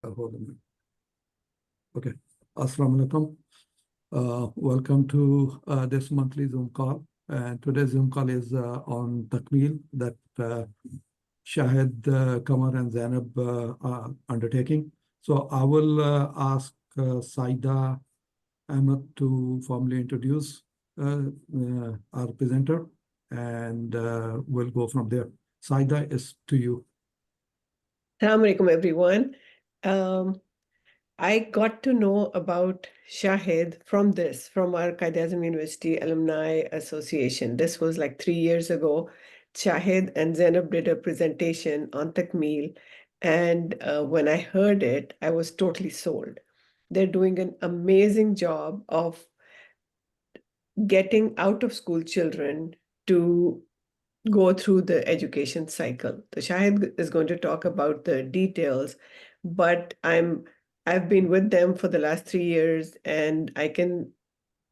Hold on a minute. Okay. Assalamu alaikum. Welcome to this monthly Zoom call. And today's Zoom call is on Takmeel that Shahid, Kamar, and Zainab are undertaking. So I will ask Saida Ahmed to formally introduce our presenter, and we'll go from there. Saida, is to you. Assalamu alaikum, everyone. I got to know about Shahid from our Quaid-e-Azam University Alumni Association. This was like 3 years ago. Shahid and Zainab did a presentation on Takmeel, and when I heard it, I was totally sold. They're doing an amazing job of getting out of school children to go through the education cycle. So Shahid is going to talk about the details, but I've been with them for the last 3 years, and I can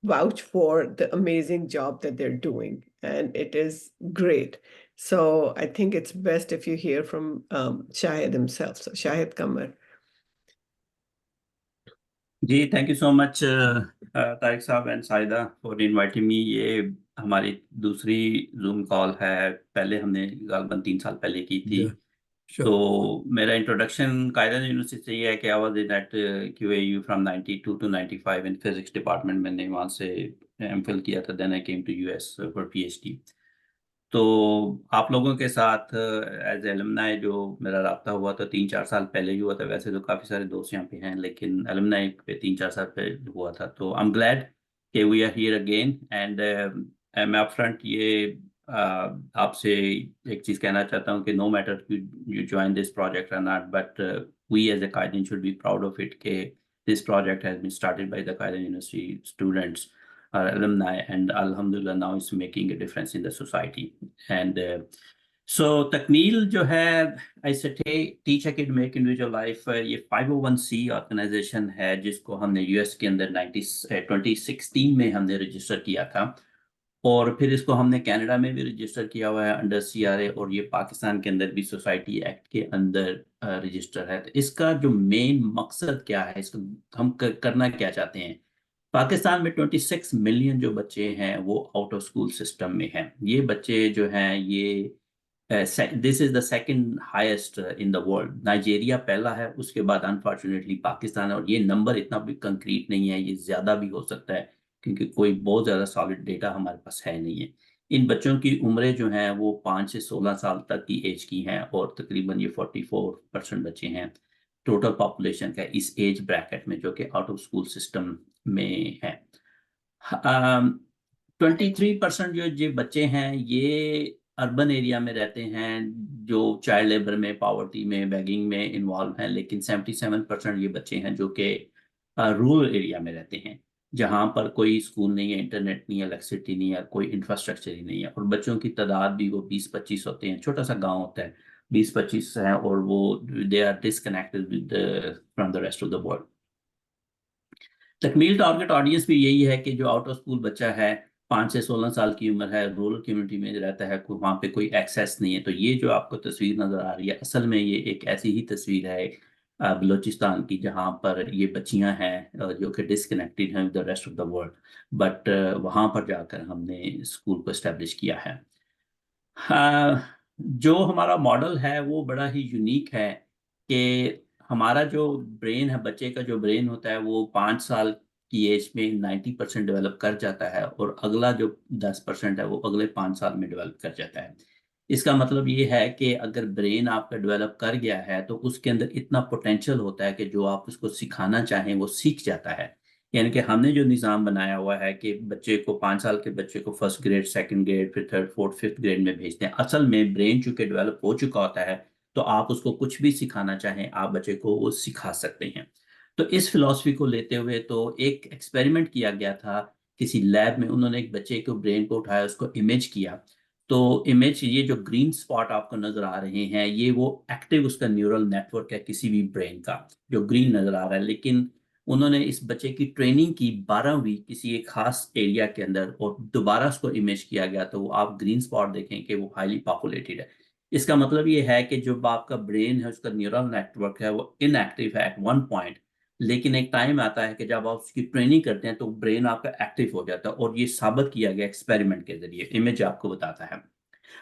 vouch for the amazing job that they're doing, and it is great. So I think it's best if you hear from Shahid himself. So Shahid Kamar. जी thank you so much Tariq साहब and Saida for inviting me. ये हमारी दूसरी zoom call है। पहले हमने गालबन 3 साल पहले की थी। Sure. तो मेरा इंट्रोडक्शन कायदा यूनिवर्सिटी से ये है कि I was in at QAU from 92 to 95 in physics department. मैंने वहाँ से एमफिल किया था, then I came to US for PhD। तो आप लोगों के साथ एज एलुमनाई जो मेरा राब्ता हुआ था 3-4 साल पहले ही हुआ था। वैसे तो काफ़ी सारे दोस्त यहाँ पे हैं, लेकिन एलुमनाई पे 3-4 साल पहले हुआ था। तो आई एम ग्लैड कि we are here again. And मैं अप फ्रंट ये आपसे एक चीज़ कहना चाहता हूँ कि no matter you join this project और not, but we as a कायदीन should be proud of it के this project has been started by the Quaid university students alumni, and alhamdulillah now it's making a difference in the society. And so Takmeel जो है I said teach a kid make individual life, ये 501c organisation है जिसको हमने US के अंदर 2016 में हमने रजिस्टर किया था, और फिर इसको हमने कनाडा में भी रजिस्टर किया हुआ है अंडर CRA, और ये पाकिस्तान के अंदर भी सोसाइटी एक्ट के अंदर रजिस्टर है। तो इसका जो मेन मकसद क्या है, इसको हम करना क्या चाहते हैं। पाकिस्तान में 26 मिलियन जो बच्चे हैं वो आउट ऑफ स्कूल सिस्टम में हैं। ये बच्चे जो हैं ये this is the second highest in the world. Nigeria पहला है, उसके बाद अनफॉर्चुनेटली पाकिस्तान है, और ये नंबर इतना भी कंक्रीट नहीं है, ये ज़्यादा भी हो सकता है क्योंकि कोई बहुत ज़्यादा सॉलिड डेटा हमारे पास है नहीं है। इन बच्चों की उम्रें जो हैं वो 5 से 16 साल तक की एज की हैं, और तकरीबन ये 44% बच्चे हैं टोटल पॉपुलेशन का इस एज ब्रैकेट में जो कि आउट ऑफ स्कूल सिस्टम में है। 23% जो बच्चे हैं ये अर्बन एरिया में रहते हैं, जो चाइल्ड लेबर में, पॉवर्टी में, बेगिंग में इन्वॉल्व हैं, लेकिन 77% ये बच्चे हैं जो कि रूरल एरिया में रहते हैं, जहाँ पर कोई स्कूल नहीं है, इंटरनेट नहीं है, इलेक्ट्रिसिटी नहीं है, कोई इंफ्रास्ट्रक्चर ही नहीं है, और बच्चों की तादाद भी वो 20-25 होते हैं। छोटा सा गाँव होता है, 20-25 हैं, और वो they are disconnected with from the rest of the world. Takmeel target audience भी यही है कि जो आउट ऑफ स्कूल बच्चा है, 5 से 16 साल की उम्र है, रूरल कम्युनिटी में रहता है, वहाँ पे कोई एक्सेस नहीं है। तो ये जो आपको तस्वीर नज़र आ रही है, असल में ये एक ऐसी ही तस्वीर है बलूचिस्तान की, जहाँ पर ये बच्चियाँ हैं जो कि डिसकनेक्टेड हैं with the rest of the world, but वहाँ पर जाकर हमने स्कूल को इस्टेब्लिश किया है। जो हमारा मॉडल है वो बड़ा ही यूनिक है कि हमारा जो ब्रेन है, बच्चे का जो ब्रेन होता है वो 5 साल की एज में 90% डेवलप कर जाता है, और अगला जो 10% है वो अगले 5 साल में डेवलप कर जाता है। इसका मतलब ये है कि अगर ब्रेन आपका डेवलप कर गया है तो उसके अंदर इतना पोटेंशियल होता है कि जो आप उसको सिखाना चाहें वो सीख जाता है। यानी कि हमने जो निज़ाम बनाया हुआ है कि बच्चे को 5 साल के बच्चे को फर्स्ट ग्रेड, सेकंड ग्रेड, फिर थर्ड, फोर्थ, फिफ्थ ग्रेड में भेजते हैं। असल में ब्रेन चूंकि डेवलप हो चुका होता है तो आप उसको कुछ भी सिखाना चाहें आप बच्चे को वो सिखा सकते हैं। तो इस फिलॉसफी को लेते हुए तो एक एक्सपेरिमेंट किया गया था किसी लैब में। उन्होंने एक बच्चे को ब्रेन को उठाया, उसको इमेज किया। तो इमेज, ये जो ग्रीन स्पॉट आपको नजर आ रहे हैं ये वो एक्टिव उसका न्यूरल नेटवर्क है किसी भी ब्रेन का, जो ग्रीन नजर आ रहा है। लेकिन उन्होंने इस बच्चे की ट्रेनिंग की 12 वीक किसी एक खास एरिया के अंदर, और दोबारा उसको इमेज किया गया तो आप ग्रीन स्पॉट देखें कि वो हाईली पॉपुलेटेड है। इसका मतलब ये है कि जो आपका ब्रेन है, उसका न्यूरल नेटवर्क है, वो इनएक्टिव है एट वन पॉइंट, लेकिन एक टाइम आता है कि जब आप उसकी ट्रेनिंग करते हैं तो ब्रेन आपका एक्टिव हो जाता है, और ये साबित किया गया एक्सपेरिमेंट के जरिए, इमेज आपको बताता है।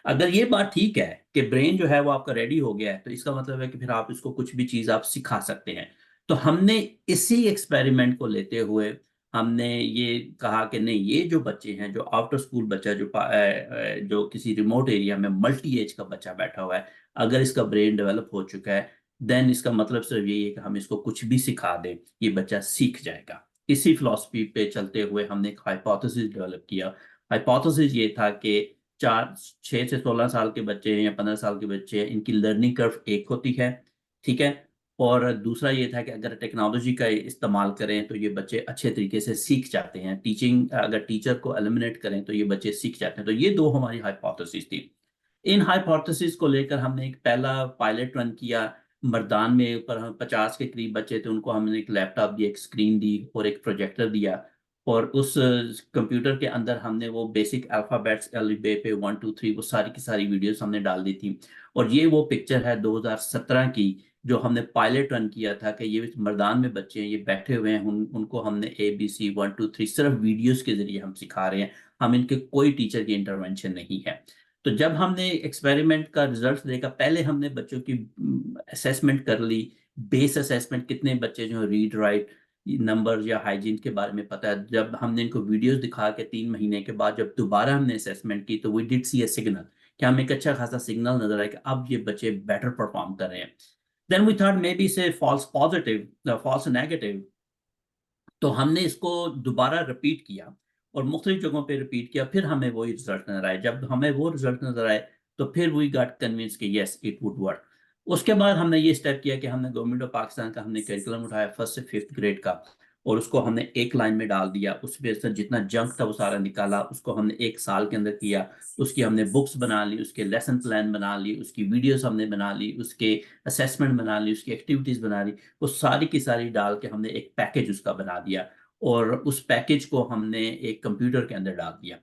अगर ये बात ठीक है कि ब्रेन जो है वो आपका रेडी हो गया है, तो इसका मतलब है कि फिर आप इसको कुछ भी चीज आप सिखा सकते हैं। तो हमने इसी एक्सपेरिमेंट को लेते हुए हमने ये कहा कि नहीं, ये जो बच्चे हैं, जो आफ्टर स्कूल बच्चा, जो किसी रिमोट एरिया में मल्टी एज का बच्चा बैठा हुआ है, अगर इसका ब्रेन डेवलप हो चुका है, देन इसका मतलब सिर्फ यही है कि हम इसको कुछ भी सिखा दें, ये बच्चा सीख जाएगा। इसी फिलॉसफी पे चलते हुए हमने एक हाइपोथेसिस डेवलप किया। हाइपोथेसिस ये था कि 6 से 16 साल के बच्चे हैं या 15 साल के बच्चे हैं, इनकी लर्निंग कर्व एक होती है, ठीक है। और दूसरा ये था कि अगर टेक्नोलॉजी का इस्तेमाल करें तो ये बच्चे अच्छे तरीके से सीख जाते हैं। अगर टीचर को एलिमिनेट करें तो ये बच्चे सीख जाते हैं। तो ये दो हमारी हाइपोथेसिस थी। इन हाइपोथेसिस को लेकर हमने एक पहला पायलट रन किया। मर्दान में ऊपर हम 50 के करीब बच्चे थे, उनको हमने एक लैपटॉप दी, एक स्क्रीन दी और एक प्रोजेक्टर दिया। और उस कंप्यूटर के अंदर हमने वो बेसिक अल्फाबेट्स अलिफ पे 1 2 3 वो सारी की सारी वीडियोस हमने डाल दी थी। और ये वो पिक्चर है 2017 की, जो हमने पायलट रन किया था कि ये मर्दान में बच्चे हैं, ये बैठे हुए हैं, उनको हमने ABC 1 2 3 सिर्फ वीडियोस के जरिए हम सिखा रहे हैं। हम इनके कोई टीचर की इंटरवेंशन नहीं है। तो जब हमने एक्सपेरिमेंट का रिजल्ट देखा, पहले हमने बच्चों की असेसमेंट कर ली, बेस असेसमेंट, कितने बच्चे जो रीड राइट नंबर या हाइजीन के बारे में पता है। जब हमने इनको वीडियोस दिखा के 3 महीने के बाद जब दोबारा हमने असेसमेंट की, तो we did see a signal, कि हमें एक अच्छा खासा सिग्नल नजर आया कि अब ये बच्चे बेटर परफॉर्म कर रहे हैं। Then we thought maybe से फॉल्स पॉजिटिव, फॉल्स नेगेटिव। तो हमने इसको दोबारा रिपीट किया और मुख्तलिफ जगहों पे रिपीट किया, फिर हमें वही रिजल्ट नजर आए। जब हमें वो रिजल्ट नजर आए तो फिर वी गॉट कन्विंस कि यस इट वुड वर्क। उसके बाद हमने ये स्टेप किया कि हमने गवर्नमेंट ऑफ पाकिस्तान का हमने करिकुलम उठाया 1st से 5th ग्रेड का, और उसको हमने एक लाइन में डाल दिया। उसमें से जितना जंक था वो सारा निकाला, उसको हमने 1 साल के अंदर किया। उसकी हमने बुक्स बना ली, उसके लेसन प्लान बना ली, उसकी वीडियोस हमने बना ली, उसके असेसमेंट बना ली, उसकी एक्टिविटीज बना ली। वो सारी की सारी डाल के हमने एक पैकेज उसका बना दिया, और उस पैकेज को हमने एक कंप्यूटर के अंदर डाल दिया।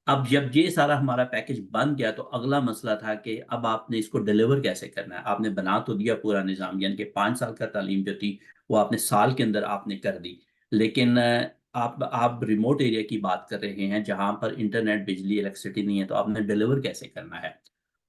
अब जब ये सारा हमारा पैकेज बन गया, तो अगला मसला था कि अब आपने इसको डिलीवर कैसे करना है। आपने बना तो दिया पूरा निज़ाम, यानी कि 5 साल का तालीम जो थी वो आपने साल के अंदर आपने कर दी, लेकिन आप रिमोट एरिया की बात कर रहे हैं जहां पर इंटरनेट, बिजली, इलेक्ट्रिसिटी नहीं है, तो आपने डिलीवर कैसे करना है।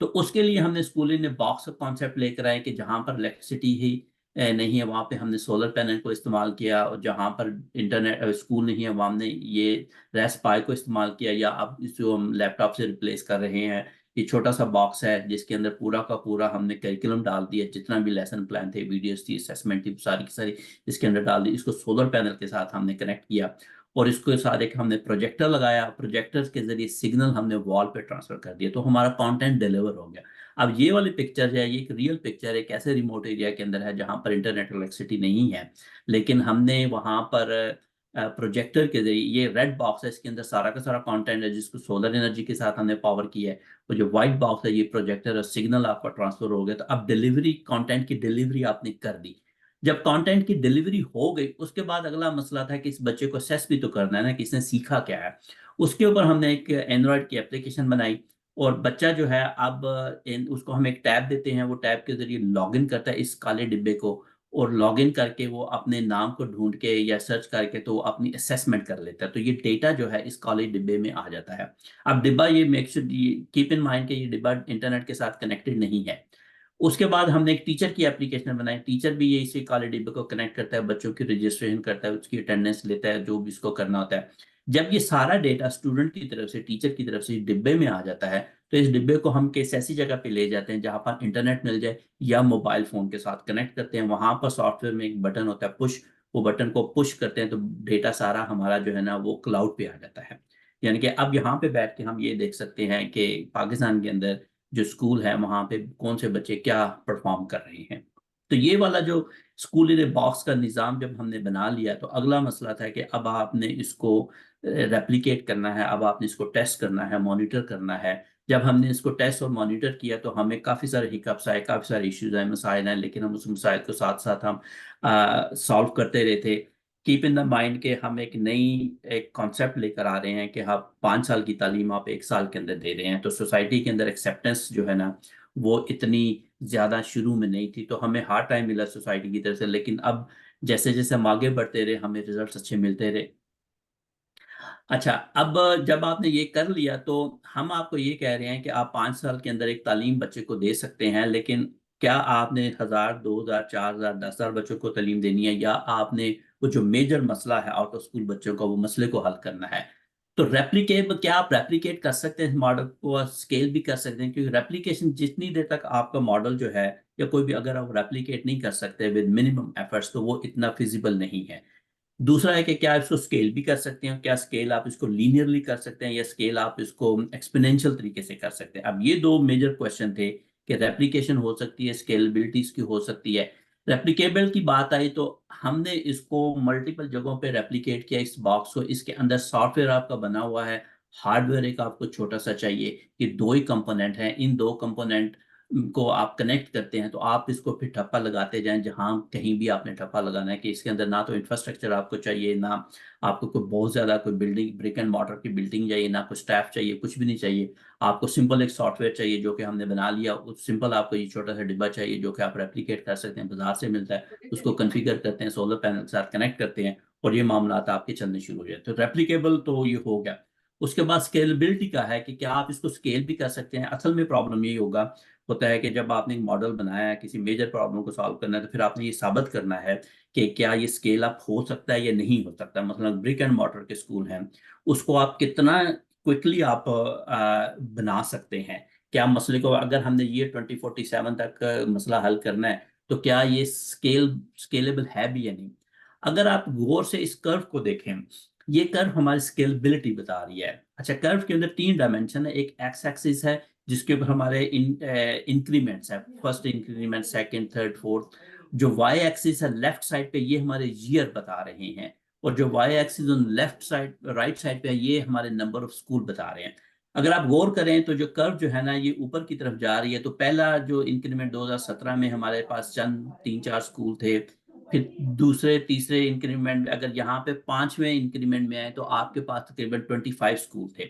तो उसके लिए हमने स्कूल ने बॉक्स का कॉन्सेप्ट लेकर आए कि जहां पर इलेक्ट्रिसिटी ही नहीं है, वहां पे हमने सोलर पैनल को इस्तेमाल किया, और जहां पर इंटरनेट स्कूल नहीं है वहां हमने ये रेस्पाई को इस्तेमाल किया, या अब जो हम लैपटॉप से रिप्लेस कर रहे हैं। ये छोटा सा बॉक्स है जिसके अंदर पूरा का पूरा हमने करिकुलम डाल दिया, जितना भी लेसन प्लान थे, वीडियोस थी, असेसमेंट थी, सारी की सारी इसके अंदर डाल दी। इसको सोलर पैनल के साथ हमने कनेक्ट किया, और इसको सारे के हमने प्रोजेक्टर लगाया। प्रोजेक्टर के जरिए सिग्नल हमने वॉल पे ट्रांसफर कर दिया, तो हमारा कंटेंट डिलीवर हो गया। अब ये वाली पिक्चर है, ये एक रियल पिक्चर है, कैसे रिमोट एरिया के अंदर है जहां पर इंटरनेट इलेक्ट्रिसिटी नहीं है, लेकिन हमने वहां पर प्रोजेक्टर के जरिए, ये रेड बॉक्स है, इसके अंदर सारा का सारा कंटेंट है जिसको सोलर एनर्जी के साथ हमने पावर किया है। और जो व्हाइट बॉक्स है, ये प्रोजेक्टर और सिग्नल आपका ट्रांसफर हो गया। तो अब डिलीवरी, कंटेंट की डिलीवरी आपने कर दी। जब कंटेंट की डिलीवरी हो गई, उसके बाद अगला मसला था कि इस बच्चे को असेस भी तो करना है ना, कि इसने सीखा क्या है। उसके ऊपर हमने एक एंड्रॉयड की एप्लीकेशन बनाई, और बच्चा जो है अब उसको हम एक टैब देते हैं, वो टैब के जरिए लॉगिन करता है इस काले डिब्बे को, और लॉगिन करके वो अपने नाम को ढूंढ के या सर्च करके तो वो अपनी असेसमेंट कर लेता है। तो ये डेटा जो है इस काले डिब्बे में आ जाता है। अब डिब्बा, ये make sure, keep in mind कि ये डिब्बा इंटरनेट के साथ कनेक्टेड नहीं है। उसके बाद हमने एक टीचर की एप्लीकेशन बनाई। टीचर भी ये इसी काले डिब्बे को कनेक्ट करता है, बच्चों की रजिस्ट्रेशन करता है, उसकी अटेंडेंस लेता है, जो भी इसको करना होता है। जब ये सारा डेटा स्टूडेंट की तरफ से, टीचर की तरफ से डिब्बे में आ जाता है, तो इस डिब्बे को हम किसी ऐसी जगह पे ले जाते हैं जहां पर इंटरनेट मिल जाए, या मोबाइल फोन के साथ कनेक्ट करते हैं। वहां पर सॉफ्टवेयर में एक बटन होता है पुश, वो बटन को पुश करते हैं तो डेटा सारा हमारा जो है ना वो क्लाउड पे आ जाता है। यानी कि अब यहाँ पे बैठ के हम ये देख सकते हैं कि पाकिस्तान के अंदर जो स्कूल है वहां पे कौन से बच्चे क्या परफॉर्म कर रहे हैं। तो ये वाला जो स्कूल इन बॉक्स का निज़ाम जब हमने बना लिया, तो अगला मसला था कि अब आपने इसको रेप्लिकेट करना है, अब आपने इसको टेस्ट करना है, मॉनिटर करना है। जब हमने इसको टेस्ट और मॉनिटर किया तो हमें काफ़ी सारे हिकअप्स आए, काफ़ी सारे इश्यूज आए, मसाइल आए, लेकिन हम उस मसाइल को साथ साथ हम सॉल्व करते रहे थे। कीप इन द माइंड के हम एक नई एक कॉन्सेप्ट लेकर आ रहे हैं कि हम 5 साल की तालीम आप 1 साल के अंदर दे रहे हैं, तो सोसाइटी के अंदर एक्सेप्टेंस जो है ना वो इतनी ज़्यादा शुरू में नहीं थी, तो हमें हार्ड टाइम मिला सोसाइटी की तरफ से। लेकिन अब जैसे जैसे हम आगे बढ़ते रहे हमें रिजल्ट्स अच्छे मिलते रहे। अच्छा, अब जब आपने ये कर लिया तो हम आपको ये कह रहे हैं कि आप 5 साल के अंदर एक तालीम बच्चे को दे सकते हैं, लेकिन क्या आपने 1000, 2000, 4000, 10,000 बच्चों को तालीम देनी है, या आपने वो जो मेजर मसला है आउट ऑफ स्कूल बच्चों का, वो मसले को हल करना है? तो रेप्लिकेट, क्या आप रेप्लिकेट कर सकते हैं मॉडल को, स्केल भी कर सकते हैं? क्योंकि रेप्लिकेशन जितनी देर तक आपका मॉडल जो है या कोई भी, अगर आप रेप्लिकेट नहीं कर सकते विद मिनिमम एफर्ट्स, तो वो इतना फिजिबल नहीं है। दूसरा है कि क्या आप इसको स्केल भी कर सकते हैं, क्या स्केल आप इसको लीनियरली कर सकते हैं, या स्केल आप इसको एक्सपोनेंशियल तरीके से कर सकते हैं। अब ये दो मेजर क्वेश्चन थे कि रेप्लिकेशन हो सकती है, स्केलेबिलिटी इसकी हो सकती है। रेप्लिकेबल की बात आई तो हमने इसको मल्टीपल जगहों पे रेप्लिकेट किया इस बॉक्स को। इसके अंदर सॉफ्टवेयर आपका बना हुआ है, हार्डवेयर एक आपको छोटा सा चाहिए। ये दो ही कंपोनेंट हैं, इन दो कंपोनेंट को आप कनेक्ट करते हैं तो आप इसको फिर ठप्पा लगाते जाएं जहां कहीं भी आपने ठप्पा लगाना है। कि इसके अंदर ना तो इंफ्रास्ट्रक्चर आपको चाहिए, ना आपको कोई बहुत ज़्यादा कोई बिल्डिंग, ब्रिक एंड मॉर्टर की बिल्डिंग चाहिए, ना कोई स्टाफ चाहिए, कुछ भी नहीं चाहिए। आपको सिंपल एक सॉफ्टवेयर चाहिए जो कि हमने बना लिया। उस सिंपल आपको ये छोटा सा डिब्बा चाहिए जो कि आप रेप्लिकेट कर सकते हैं, बाजार से मिलता है। उसको कन्फिगर करते हैं, सोलर पैनल के साथ कनेक्ट करते हैं और ये मामला आपके चलने शुरू हो जाए। तो रेप्लिकेबल तो ये हो गया। उसके बाद स्केलेबिलिटी का है कि क्या आप इसको स्केल भी कर सकते हैं। असल में प्रॉब्लम यही होता है कि जब आपने एक मॉडल बनाया है, किसी मेजर प्रॉब्लम को सॉल्व करना है, तो फिर आपने ये साबित करना है कि क्या ये स्केल अप हो सकता है या नहीं हो सकता। मतलब ब्रिक एंड मॉर्टर के स्कूल हैं, उसको आप कितना क्विकली आप बना सकते हैं। क्या मसले को, अगर हमने ये 2047 तक मसला हल करना है, तो क्या ये स्केलेबल है भी या नहीं। अगर आप गौर से इस कर्व को देखें, ये कर्व हमारी स्केलेबिलिटी बता रही है। अच्छा, कर्व के अंदर 3 डायमेंशन है। एक एक्स एक्सिस है जिसके ऊपर हमारे इंक्रीमेंट्स है, first increment, second, third, fourth. जो वाई एक्सिस है लेफ्ट साइड पे, ये हमारे ईयर बता रहे हैं। और जो Y axis on left side, right side पे है, ये हमारे नंबर ऑफ स्कूल बता रहे हैं। अगर आप गौर करें तो जो कर्व जो है ना, ये ऊपर की तरफ जा रही है। तो पहला जो इंक्रीमेंट 2017 में हमारे पास चंद 3-4 स्कूल थे। फिर दूसरे तीसरे इंक्रीमेंट, अगर यहाँ पे 5वें इंक्रीमेंट में आए तो आपके पास तकरीबन 25 स्कूल थे।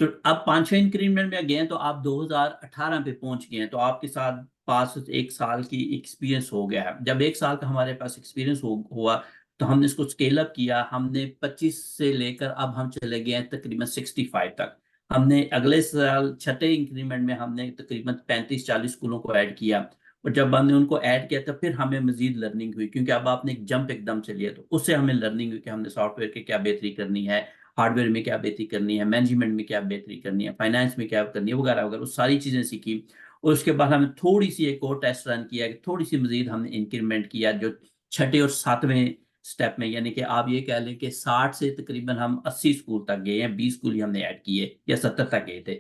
तो अब 5वें इंक्रीमेंट में गए तो आप 2018 पे पहुंच गए हैं। तो आपके साथ पास 1 साल की एक्सपीरियंस हो गया है। जब 1 साल का हमारे पास एक्सपीरियंस हुआ तो हमने इसको स्केल अप किया। हमने 25 से लेकर अब हम चले गए हैं तकरीबन 65 तक। हमने अगले साल छठे इंक्रीमेंट में हमने तकरीबन 35-40 स्कूलों को ऐड किया। और जब हमने उनको ऐड किया तो फिर हमें मजीद लर्निंग हुई, क्योंकि अब आपने एक जंप एकदम से लिया। तो उससे हमें लर्निंग हुई कि हमने सॉफ्टवेयर की क्या बेहतरी करनी है, हार्डवेयर में क्या बेहतरी करनी है, मैनेजमेंट में क्या बेहतरी करनी है, फाइनेंस में क्या करनी है, वगैरह वगैरह, वो सारी चीज़ें सीखी। और उसके बाद हमने थोड़ी सी एक और टेस्ट रन किया कि थोड़ी सी मजीद हमने इंक्रीमेंट किया जो छठे और 7वें स्टेप में। यानी कि आप ये कह लें कि 60 से तकरीबन हम 80 स्कूल तक गए हैं, 20 स्कूल ही हमने ऐड किए या 70 तक गए थे।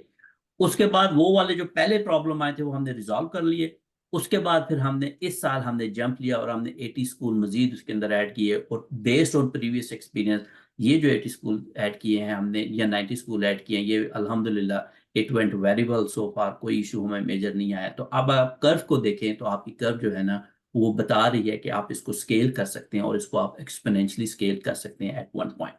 उसके बाद वो वाले जो पहले प्रॉब्लम आए थे वो हमने रिजॉल्व कर लिए। उसके बाद फिर हमने इस साल हमने जंप लिया और हमने 80 स्कूल मजीद उसके अंदर ऐड किए। और बेस्ड ऑन प्रीवियस एक्सपीरियंस, ये जो 80 स्कूल ऐड किए हैं हमने, या 90 स्कूल ऐड किए हैं, ये अल्हम्दुलिल्लाह it went very well so far. कोई इशू हमें मेजर नहीं आया। तो अब आप कर्व को देखें तो आपकी कर्व जो है ना, वो बता रही है कि आप इसको स्केल कर सकते हैं और इसको आप एक्सपोनेंशियली स्केल कर सकते हैं एट वन पॉइंट।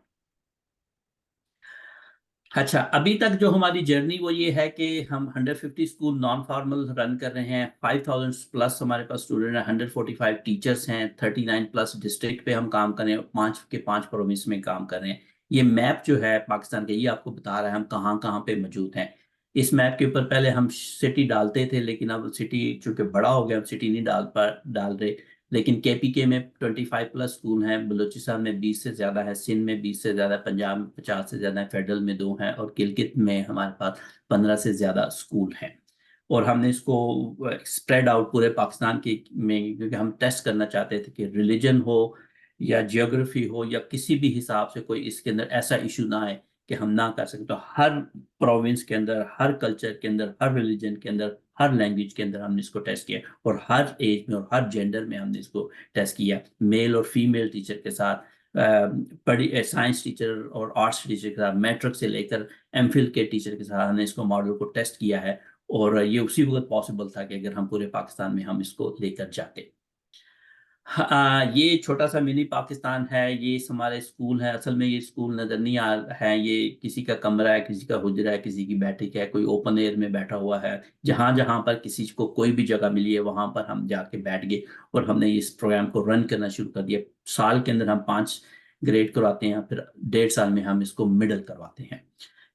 अच्छा, अभी तक जो हमारी जर्नी वो ये है कि हम 150 स्कूल नॉन फॉर्मल रन कर रहे हैं। 5000 प्लस हमारे पास स्टूडेंट हैं, 145 टीचर्स हैं, 39 प्लस डिस्ट्रिक्ट पे हम काम कर रहे हैं, 5 के 5 प्रोविंस में काम कर रहे हैं। ये मैप जो है पाकिस्तान का, ये आपको बता रहा है हम कहाँ कहाँ पे मौजूद हैं। इस मैप के ऊपर पहले हम सिटी डालते थे, लेकिन अब सिटी चूंकि बड़ा हो गया, अब सिटी नहीं डाल रहे। लेकिन केपीके में 25 प्लस स्कूल हैं, बलूचिस्तान में 20 से ज़्यादा है, सिंध में 20 से ज़्यादा, पंजाब में 50 से ज़्यादा है, फेडरल में 2 हैं, और गिलगित में हमारे पास 15 से ज़्यादा स्कूल हैं। और हमने इसको स्प्रेड आउट पूरे पाकिस्तान के में, क्योंकि हम टेस्ट करना चाहते थे कि रिलीजन हो या जियोग्राफी हो या किसी भी हिसाब से कोई इसके अंदर ऐसा इशू ना आए कि हम ना कर सकें। तो हर प्रोविंस के अंदर, हर कल्चर के अंदर, हर रिलीजन के अंदर, हर लैंग्वेज के अंदर हमने इसको टेस्ट किया। और हर एज में और हर जेंडर में हमने इसको टेस्ट किया। मेल और फीमेल टीचर के साथ, पढ़ी साइंस टीचर और आर्ट्स टीचर के साथ, मैट्रिक से लेकर एमफिल के टीचर के साथ हमने इसको मॉडल को टेस्ट किया है। और ये उसी वक्त पॉसिबल था कि अगर हम पूरे पाकिस्तान में हम इसको लेकर जाते। हाँ, ये छोटा सा मिनी पाकिस्तान है। ये हमारे स्कूल है, असल में ये स्कूल नजर नहीं आ रहा है। ये किसी का कमरा है, किसी का हुजरा है, किसी की बैठक है, कोई ओपन एयर में बैठा हुआ है। जहां जहां पर किसी को कोई भी जगह मिली है वहां पर हम जाके बैठ गए और हमने इस प्रोग्राम को रन करना शुरू कर दिया। साल के अंदर हम 5 ग्रेड करवाते हैं, फिर 1.5 साल में हम इसको मिडल करवाते हैं।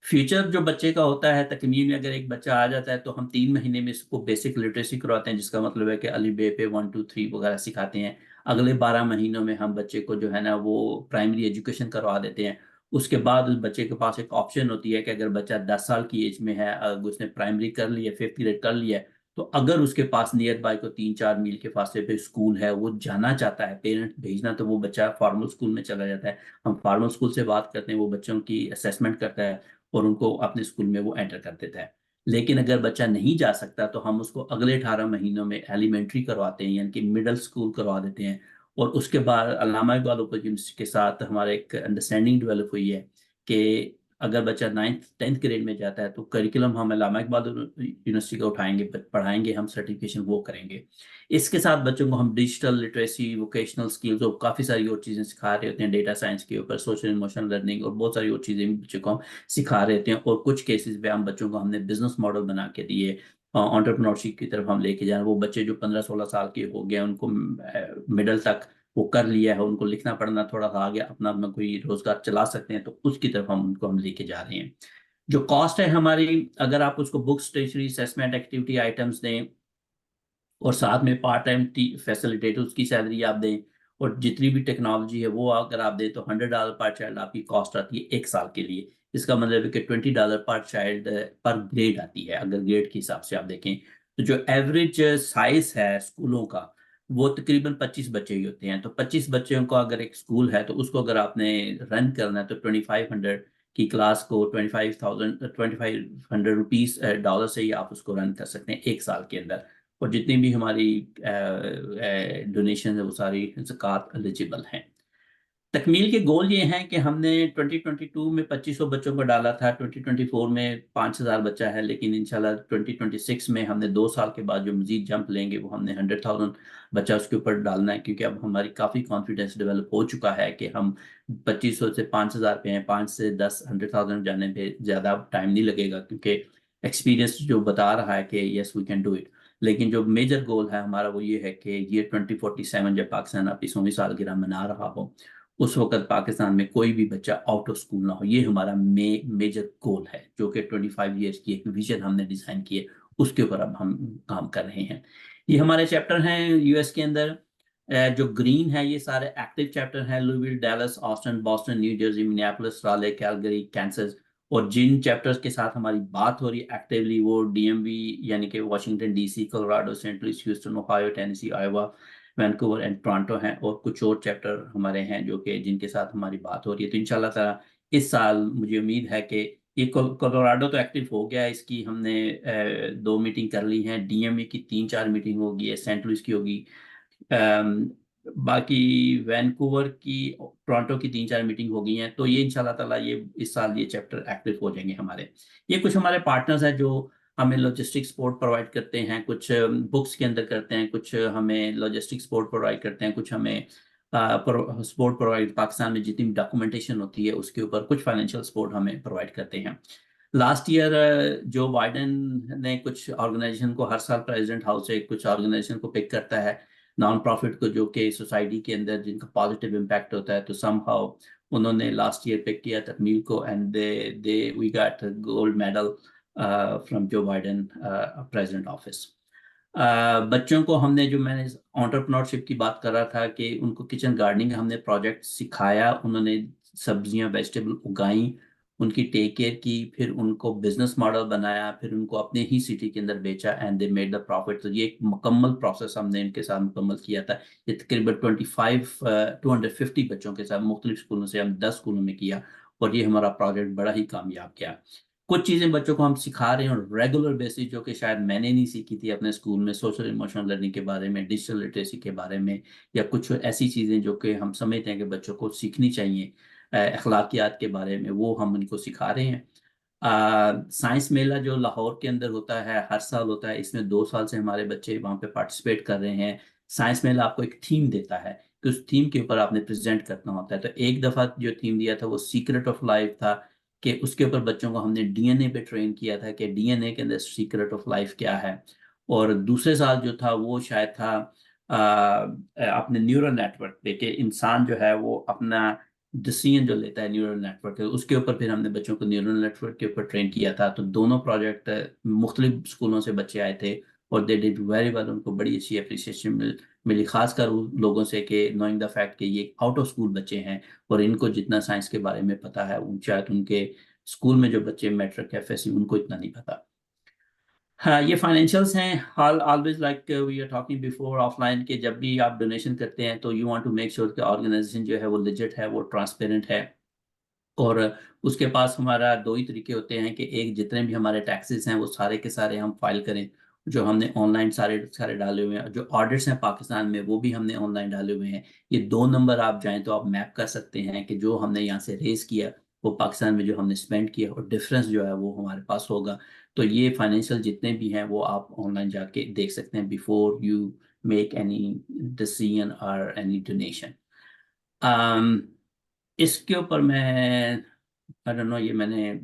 फ्यूचर जो बच्चे का होता है, तकमील में अगर एक बच्चा आ जाता है तो हम 3 महीने में इसको बेसिक लिटरेसी करवाते हैं, जिसका मतलब है कि अली बे पे 1 2 3 वगैरह सिखाते हैं। अगले 12 महीनों में हम बच्चे को जो है ना वो प्राइमरी एजुकेशन करवा देते हैं। उसके बाद उस बच्चे के पास एक ऑप्शन होती है कि अगर बच्चा 10 साल की एज में है, अगर उसने प्राइमरी कर लिया, 5th ग्रेड कर लिया है, तो अगर उसके पास नियर बाय को 3-4 मील के फासले पे स्कूल है, वो जाना चाहता है, पेरेंट भेजना, तो वो बच्चा फॉर्मल स्कूल में चला जाता है। हम फॉर्मल स्कूल से बात करते हैं, वो बच्चों की असेसमेंट करता है और उनको अपने स्कूल में वो एंटर कर देता है। लेकिन अगर बच्चा नहीं जा सकता तो हम उसको अगले 18 महीनों में एलिमेंट्री करवाते हैं, यानी कि मिडिल स्कूल करवा देते हैं। और उसके बाद अल्लामा इकबाल ओपन यूनिवर्सिटी के साथ हमारे एक अंडरस्टैंडिंग डेवलप हुई है कि अगर बच्चा 9th 10th ग्रेड में जाता है तो करिकुलम हम अल्लामा इकबाल यूनिवर्सिटी का उठाएंगे, पढ़ाएंगे, हम सर्टिफिकेशन वो करेंगे। इसके साथ बच्चों को हम डिजिटल लिटरेसी, वोकेशनल स्किल्स और काफ़ी सारी और चीज़ें सिखा रहे होते हैं, डेटा साइंस के ऊपर, सोशल इमोशनल लर्निंग और बहुत सारी और चीज़ें भी बच्चों को हम सिखा रहे होते हैं। और कुछ केसेस पे हम बच्चों को हमने बिजनेस मॉडल बना के दिए, एंटरप्रेन्योरशिप की तरफ हम लेके जा रहे हैं। वो बच्चे जो 15-16 साल के हो गए, उनको मिडल तक वो कर लिया है, उनको लिखना पढ़ना थोड़ा सा आ गया, अपना अपना कोई रोजगार चला सकते हैं, तो उसकी तरफ हम लेके जा रहे हैं। जो कॉस्ट है हमारी, अगर आप उसको book, stationery, assessment, activity items दें और साथ में पार्ट टाइम फैसिलिटेटर उसकी सैलरी आप दें और जितनी भी टेक्नोलॉजी है वो अगर आप दें, तो $100 पर चाइल्ड आपकी कॉस्ट आती है 1 साल के लिए। इसका मतलब है कि $20 पर चाइल्ड पर ग्रेड आती है, अगर ग्रेड के हिसाब से आप देखें। तो जो एवरेज साइज है स्कूलों का, वो तकरीबन 25 बच्चे ही होते हैं। तो 25 बच्चों का अगर एक स्कूल है, तो उसको अगर आपने रन करना है तो 2500 की क्लास को 2500 रुपीज डॉलर से ही आप उसको रन कर सकते हैं 1 साल के अंदर। और जितनी भी हमारी डोनेशन है वो सारी ज़कात एलिजिबल हैं। तकमील के गोल ये हैं कि हमने 2022 में 2500 बच्चों को डाला था, 2024 में 5000 बच्चा है, लेकिन इंशाल्लाह 2026 में हमने 2 साल के बाद जो मजीद जंप लेंगे वो हमने 100,000 बच्चा उसके ऊपर डालना है, क्योंकि अब हमारी काफ़ी कॉन्फिडेंस डेवलप हो चुका है कि हम 2500 से 5000 पे हैं। 5 से 10 100,000 जाने पे ज़्यादा टाइम नहीं लगेगा, क्योंकि एक्सपीरियंस जो बता रहा है कि yes we can do it. लेकिन जो मेजर गोल है हमारा वो ये है कि ये 2047 जब पाकिस्तान अपनी 100वीं सालगिरह मना रहा हो, उस वक्त पाकिस्तान में कोई भी बच्चा आउट ऑफ स्कूल ना हो। ये हमारा मेजर गोल है, जो कि 25 ईयर्स की एक विजन हमने डिजाइन की है, उसके ऊपर अब हम काम कर रहे हैं। ये हमारे चैप्टर हैं यूएस के अंदर। जो ग्रीन है ये सारे एक्टिव चैप्टर हैं, लुइविल, Dallas, Austin, Boston, New Jersey, Minneapolis, Raleigh, Calgary, Kansas. और जिन चैप्टर्स के साथ हमारी बात हो रही है एक्टिवली, वो डीएमवी यानी कि Washington DC, Colorado, Saint Louis, Houston, Ohio, Tennessee, Iowa, Vancouver and Toronto हैं। और कुछ और चैप्टर हमारे हैं जो कि जिनके साथ हमारी बात हो रही है। तो इंशाल्लाह ताला इस साल मुझे उम्मीद है कि ये कोलोराडो तो एक्टिव हो गया है, इसकी हमने 2 मीटिंग कर ली हैं, डीएमवी की 3-4 मीटिंग होगी है, सेंट लुइस की होगी, बाकी वैंकूवर की, टोरंटो की 3-4 मीटिंग हो गई हैं। तो ये इंशाल्लाह ताला ये इस साल ये चैप्टर एक्टिव हो जाएंगे हमारे। ये कुछ हमारे पार्टनर्स हैं जो हमें लॉजिस्टिक सपोर्ट प्रोवाइड करते हैं, कुछ बुक्स के अंदर करते हैं, कुछ हमें लॉजिस्टिक सपोर्ट प्रोवाइड करते हैं, कुछ हमें सपोर्ट प्रोवाइड पाकिस्तान में जितनी डॉक्यूमेंटेशन होती है उसके ऊपर, कुछ फाइनेंशियल सपोर्ट हमें प्रोवाइड करते हैं। लास्ट ईयर जो बाइडेन ने कुछ ऑर्गेनाइजेशन को, हर साल प्रेसिडेंट हाउस से कुछ ऑर्गेनाइजेशन को पिक करता है, नॉन प्रॉफिट को, जो कि सोसाइटी के अंदर जिनका पॉजिटिव इम्पैक्ट होता है। तो समहाउ उन्होंने लास्ट ईयर पिक किया तकमील को, and they we got gold medal from Joe Biden president office. बच्चों को हमने, जो मैंने एंटरप्रेन्योरशिप की बात कर रहा था कि उनको किचन गार्डनिंग हमने प्रोजेक्ट सिखाया, उन्होंने सब्जियां, वेजिटेबल उगाई, उनकी टेक केयर की, फिर उनको बिजनेस मॉडल बनाया, फिर उनको अपने ही सिटी के अंदर बेचा, and they made the profit. तो ये एक मुकम्मल प्रोसेस हमने इनके साथ मुकम्मल किया था। ये तकरीबन 250 बच्चों के साथ मुख्तलिफ स्कूलों से हम 10 स्कूलों में किया, और ये हमारा प्रोजेक्ट बड़ा ही कामयाब गया। कुछ चीज़ें बच्चों को हम सिखा रहे हैं और रेगुलर बेसिस, जो कि शायद मैंने नहीं सीखी थी अपने स्कूल में, सोशल इमोशनल लर्निंग के बारे में, डिजिटल लिटरेसी के बारे में, या कुछ ऐसी चीज़ें जो कि हम समझते हैं कि बच्चों को सीखनी चाहिए, अखलाकियात के बारे में, वो हम उनको सिखा रहे हैं। साइंस मेला जो लाहौर के अंदर होता है, हर साल होता है, इसमें 2 साल से हमारे बच्चे वहाँ पे पार्टिसिपेट कर रहे हैं। साइंस मेल आपको एक थीम देता है कि उस थीम के ऊपर आपने प्रेजेंट करना होता है। तो एक दफा जो थीम दिया था वो सीक्रेट ऑफ लाइफ था, कि उसके ऊपर बच्चों को हमने डीएनए पे ट्रेन किया था कि डीएनए के अंदर सीक्रेट ऑफ लाइफ क्या है। और दूसरे साल जो था वो शायद था अपने न्यूरल नेटवर्क पे, कि इंसान जो है वो अपना डिसीजन जो लेता है न्यूरल नेटवर्क, उसके ऊपर फिर हमने बच्चों को न्यूरल नेटवर्क के ऊपर ट्रेन किया था। तो दोनों प्रोजेक्ट मुख्तलिफ स्कूलों से बच्चे आए थे और दे डिड वेरी वेल, उनको बड़ी अच्छी अप्रिसिएशन मिली, खासकर उन लोगों से कि नोइंग द फैक्ट कि ये आउट ऑफ स्कूल बच्चे हैं और इनको जितना साइंस के बारे में पता है शायद उनके स्कूल में जो बच्चे मैट्रिक एफएससी उनको इतना नहीं पता। हाँ, ये फाइनेंशियल्स हैं। Always like we are talking before offline के, जब भी आप डोनेशन करते हैं तो you want to make sure कि ऑर्गेनाइजेशन जो है वो लेजिट है, वो ट्रांसपेरेंट है। और उसके पास हमारा दो ही तरीके होते हैं कि एक, जितने भी हमारे टैक्सेस हैं वो सारे के सारे हम फाइल करें, जो हमने ऑनलाइन सारे सारे डाले हुए हैं। जो ऑडिट्स हैं पाकिस्तान में वो भी हमने ऑनलाइन डाले हुए हैं। ये 2 नंबर आप जाएं तो आप मैप कर सकते हैं कि जो हमने यहाँ से रेज किया वो पाकिस्तान में जो हमने स्पेंड किया, और डिफरेंस जो है वो हमारे पास होगा। तो ये फाइनेंशियल जितने भी हैं वो आप ऑनलाइन जाके देख सकते हैं before you make any decision और एनी डोनेशन। इसके ऊपर मैं आई डोंट नो, ये मैंने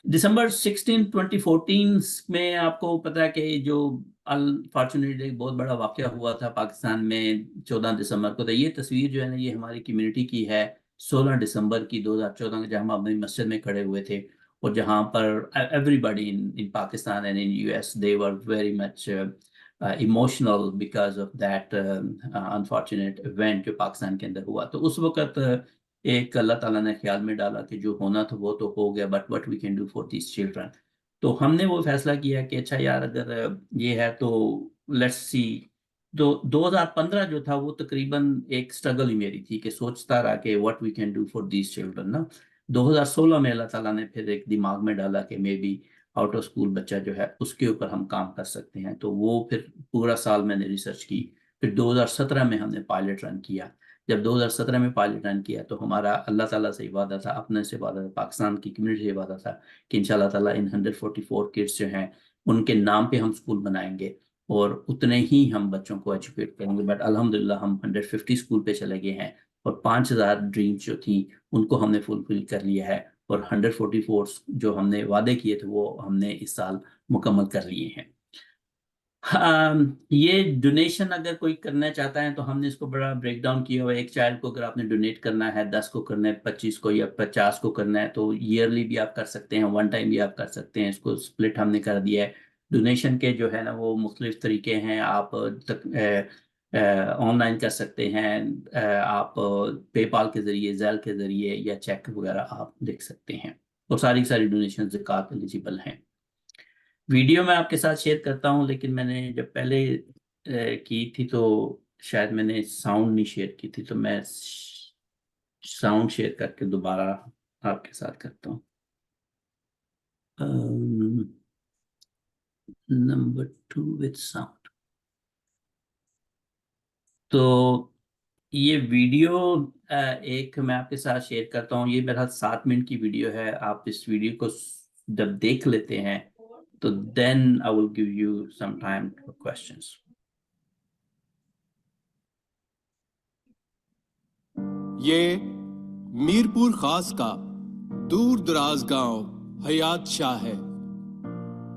दिसंबर 16 2014 में, आपको पता है कि जो अनफॉर्चुनेटली एक बहुत बड़ा वाकया हुआ था पाकिस्तान में 14 दिसंबर को। तो ये तस्वीर जो है ना, ये हमारी कम्युनिटी की है 16 दिसंबर की 2014 में, जहाँ हम अपनी मस्जिद में खड़े हुए थे और जहाँ पर everybody in Pakistan and in US they were very much emotional because of that unfortunate event जो पाकिस्तान के अंदर हुआ। तो उस वक्त एक अल्लाह ताला ने ख्याल में डाला कि जो होना था वो तो हो गया, but what we can do for this children. तो हमने वो फैसला किया कि अच्छा यार, अगर ये है तो लेट्स सी। तो 2015 जो था वो तकरीबन एक स्ट्रगल ही मेरी थी कि सोचता रहा कि what we can do for this children ना। 2016 में अल्लाह ताला ने फिर एक दिमाग में डाला कि may be out of school बच्चा जो है उसके ऊपर हम काम कर सकते हैं। तो वो फिर पूरा साल मैंने रिसर्च की। फिर 2017 में हमने पायलट रन किया। जब 2017 में पायलट रन किया तो हमारा अल्लाह ताला से वादा था, अपने से वादा था, पाकिस्तान की कम्युनिटी से वादा था कि इंशाल्लाह ताला इन 144 किड्स जो हैं उनके नाम पे हम स्कूल बनाएंगे और उतने ही हम बच्चों को एजुकेट करेंगे। बट अल्हम्दुलिल्लाह हम 150 स्कूल पे चले गए हैं और 5000 ड्रीम्स जो थी उनको हमने फुलफिल कर लिया है, और 144 जो हमने वादे किए थे वो हमने इस साल मुकम्मल कर लिए हैं। ये डोनेशन अगर कोई करना चाहता है तो हमने इसको बड़ा ब्रेक डाउन किया हुआ है। एक चाइल्ड को अगर आपने डोनेट करना है, 10 को करना है, 25 को या 50 को करना है, तो ईयरली भी आप कर सकते हैं, वन टाइम भी आप कर सकते हैं। इसको स्प्लिट हमने कर दिया है। डोनेशन के जो है ना वो मुख्तलिफ तरीके हैं। आप ऑनलाइन कर सकते हैं, आप पेपाल के ज़रिए, ज़ेल के ज़रिए या चेक वगैरह आप देख सकते हैं। और सारी सारी डोनेशन ज़कात एलिजिबल हैं। वीडियो मैं आपके साथ शेयर करता हूं, लेकिन मैंने जब पहले की थी तो शायद मैंने साउंड नहीं शेयर की थी, तो मैं साउंड शेयर करके दोबारा आपके साथ करता हूं। Number 2 with sound. तो ये वीडियो एक मैं आपके साथ शेयर करता हूँ। ये मेरा 7 मिनट की वीडियो है। आप इस वीडियो को जब देख लेते हैं तो then I will give you some time for questions. ये मीरपुर खास का दूर दराज गांव हयात शाह है,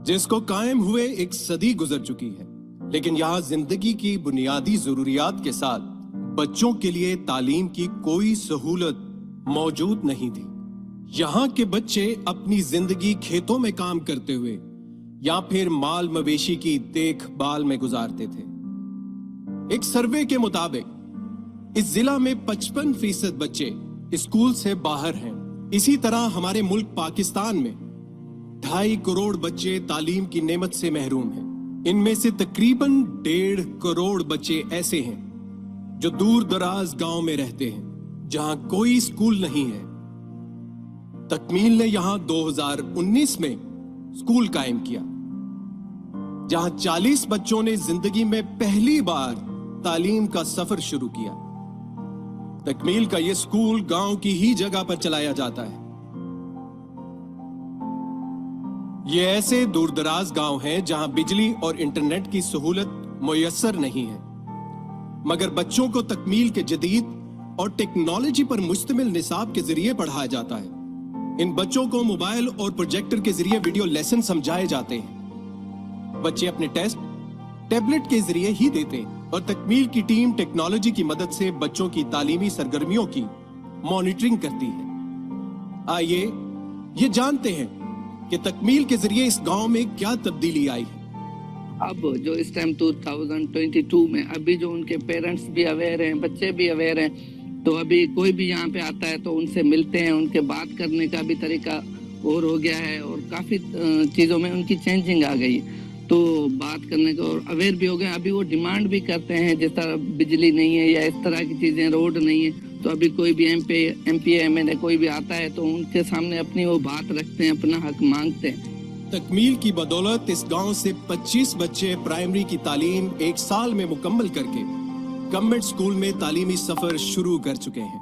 जिसको कायम हुए 1 सदी गुजर चुकी है, लेकिन यहाँ जिंदगी की बुनियादी जरूरियात के साथ बच्चों के लिए तालीम की कोई सहूलत मौजूद नहीं थी। यहाँ के बच्चे अपनी जिंदगी खेतों में काम करते हुए या फिर माल मवेशी की देखभाल में गुजारते थे। एक सर्वे के मुताबिक इस जिला में 55% बच्चे स्कूल से बाहर हैं। इसी तरह हमारे मुल्क पाकिस्तान में 2.5 करोड़ बच्चे तालीम की नेमत से महरूम हैं। इनमें से तकरीबन 1.5 करोड़ बच्चे ऐसे हैं जो दूर दराज गांव में रहते हैं, जहां कोई स्कूल नहीं है। तकमील ने यहां 2019 में स्कूल कायम किया, जहां 40 बच्चों ने जिंदगी में पहली बार तालीम का सफर शुरू किया। तकमील का यह स्कूल गांव की ही जगह पर चलाया जाता है। ये ऐसे दूरदराज गांव हैं जहां बिजली और इंटरनेट की सहूलत मुयस्सर नहीं है। मगर बच्चों को तकमील के जदीद और टेक्नोलॉजी पर मुश्तमिल निसाब के जरिए पढ़ाया जाता है। इन बच्चों को मोबाइल और प्रोजेक्टर के जरिए वीडियो लेसन समझाए जाते हैं। बच्चे अपने टेस्ट टैबलेट के जरिए ही देते हैं और तकमील की टीम टेक्नोलॉजी की मदद से बच्चों की तालीमी सरगर्मियों की मॉनिटरिंग करती है। आइए ये जानते हैं कि तकमील के जरिए इस गांव में क्या तब्दीली आई है। अब जो इस टाइम 2022 में अभी जो उनके पेरेंट्स भी अवेयर हैं, बच्चे भी अवेयर हैं, तो अभी कोई भी यहाँ पे आता है तो उनसे मिलते हैं, उनके बात करने का भी तरीका और हो गया है और काफ़ी चीज़ों में उनकी चेंजिंग आ गई, तो बात करने को और अवेयर भी हो गए। अभी वो डिमांड भी करते हैं, जिस तरह बिजली नहीं है या इस तरह की चीज़ें, रोड नहीं है, तो अभी कोई भी MP MLA कोई भी आता है तो उनके सामने अपनी वो बात रखते हैं, अपना हक मांगते हैं। तकमील की बदौलत इस गांव से 25 बच्चे प्राइमरी की तालीम 1 साल में मुकम्मल करके गवर्नमेंट स्कूल में तालीमी सफर शुरू कर चुके हैं।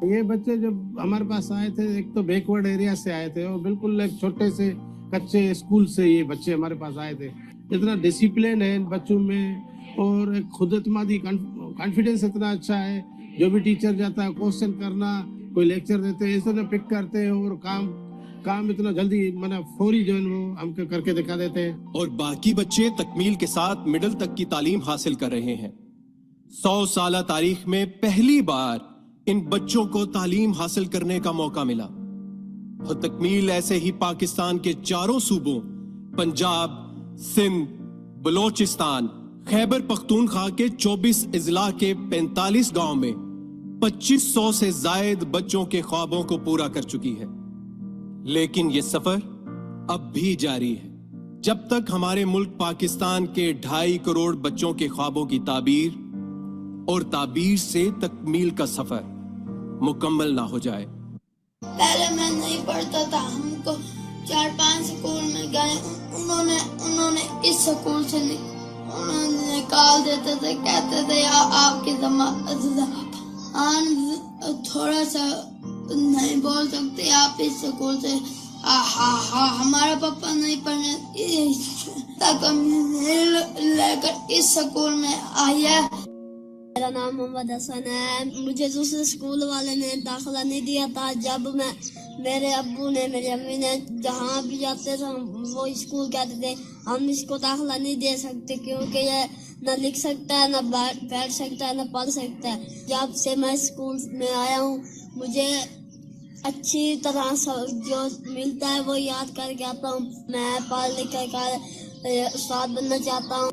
ये बच्चे जब हमारे पास आए थे, एक तो बैकवर्ड एरिया से आए थे और बिल्कुल एक छोटे से कच्चे स्कूल से ये बच्चे हमारे पास आए थे। इतना डिसिप्लिन है इन बच्चों में और एक खुद एतमादी कॉन्फिडेंस इतना अच्छा है। जो भी टीचर जाता है क्वेश्चन करना, कोई लेक्चर देते हैं, इस तरह पिक करते हैं और काम इतना जल्दी फौरी जो है वो हमको करके दिखा देते हैं। और बाकी बच्चे तकमील के साथ मिडिल तक की तालीम हासिल कर रहे हैं। 100 साल तारीख में पहली बार इन बच्चों को तालीम हासिल करने का मौका मिला। और तकमील ऐसे ही पाकिस्तान के 4 सूबों पंजाब, सिंध, बलोचिस्तान, खैबर पख्तूनख्वा के 24 अजला के 45 गांव में 2500 से जायद बच्चों के ख्वाबों को पूरा कर चुकी है। लेकिन ये सफर अब भी जारी है, जब तक हमारे मुल्क पाकिस्तान के 2.5 करोड़ बच्चों के ख्वाबों की ताबीर और ताबीर से तकमील का सफर मुकम्मल ना हो जाए। पहले मैं नहीं पढ़ता था, हमको 4-5 स्कूल में गए, उन्होंने इस स्कूल से उन्होंने निकाल देते थे, कहते थे आपके थोड़ा सा नहीं बोल सकते आप इस स्कूल से। हमारा पापा नहीं पढ़ने तक लेकर इस स्कूल में आया। मेरा नाम मोहम्मद हसन है। मुझे दूसरे स्कूल वाले ने दाखिला नहीं दिया था। जब मेरे अब्बू ने, मेरी अम्मी ने जहाँ भी जाते थे वो स्कूल कहते थे हम इसको दाखिला नहीं दे सकते क्योंकि ये न लिख सकता है, न बैठ सकता है, न पढ़ सकता है। जब से मैं स्कूल में आया हूँ मुझे अच्छी तरह से जो मिलता है वो याद करके आता हूँ। मैं पढ़ लिख कर उस्ताद बनना चाहता हूँ।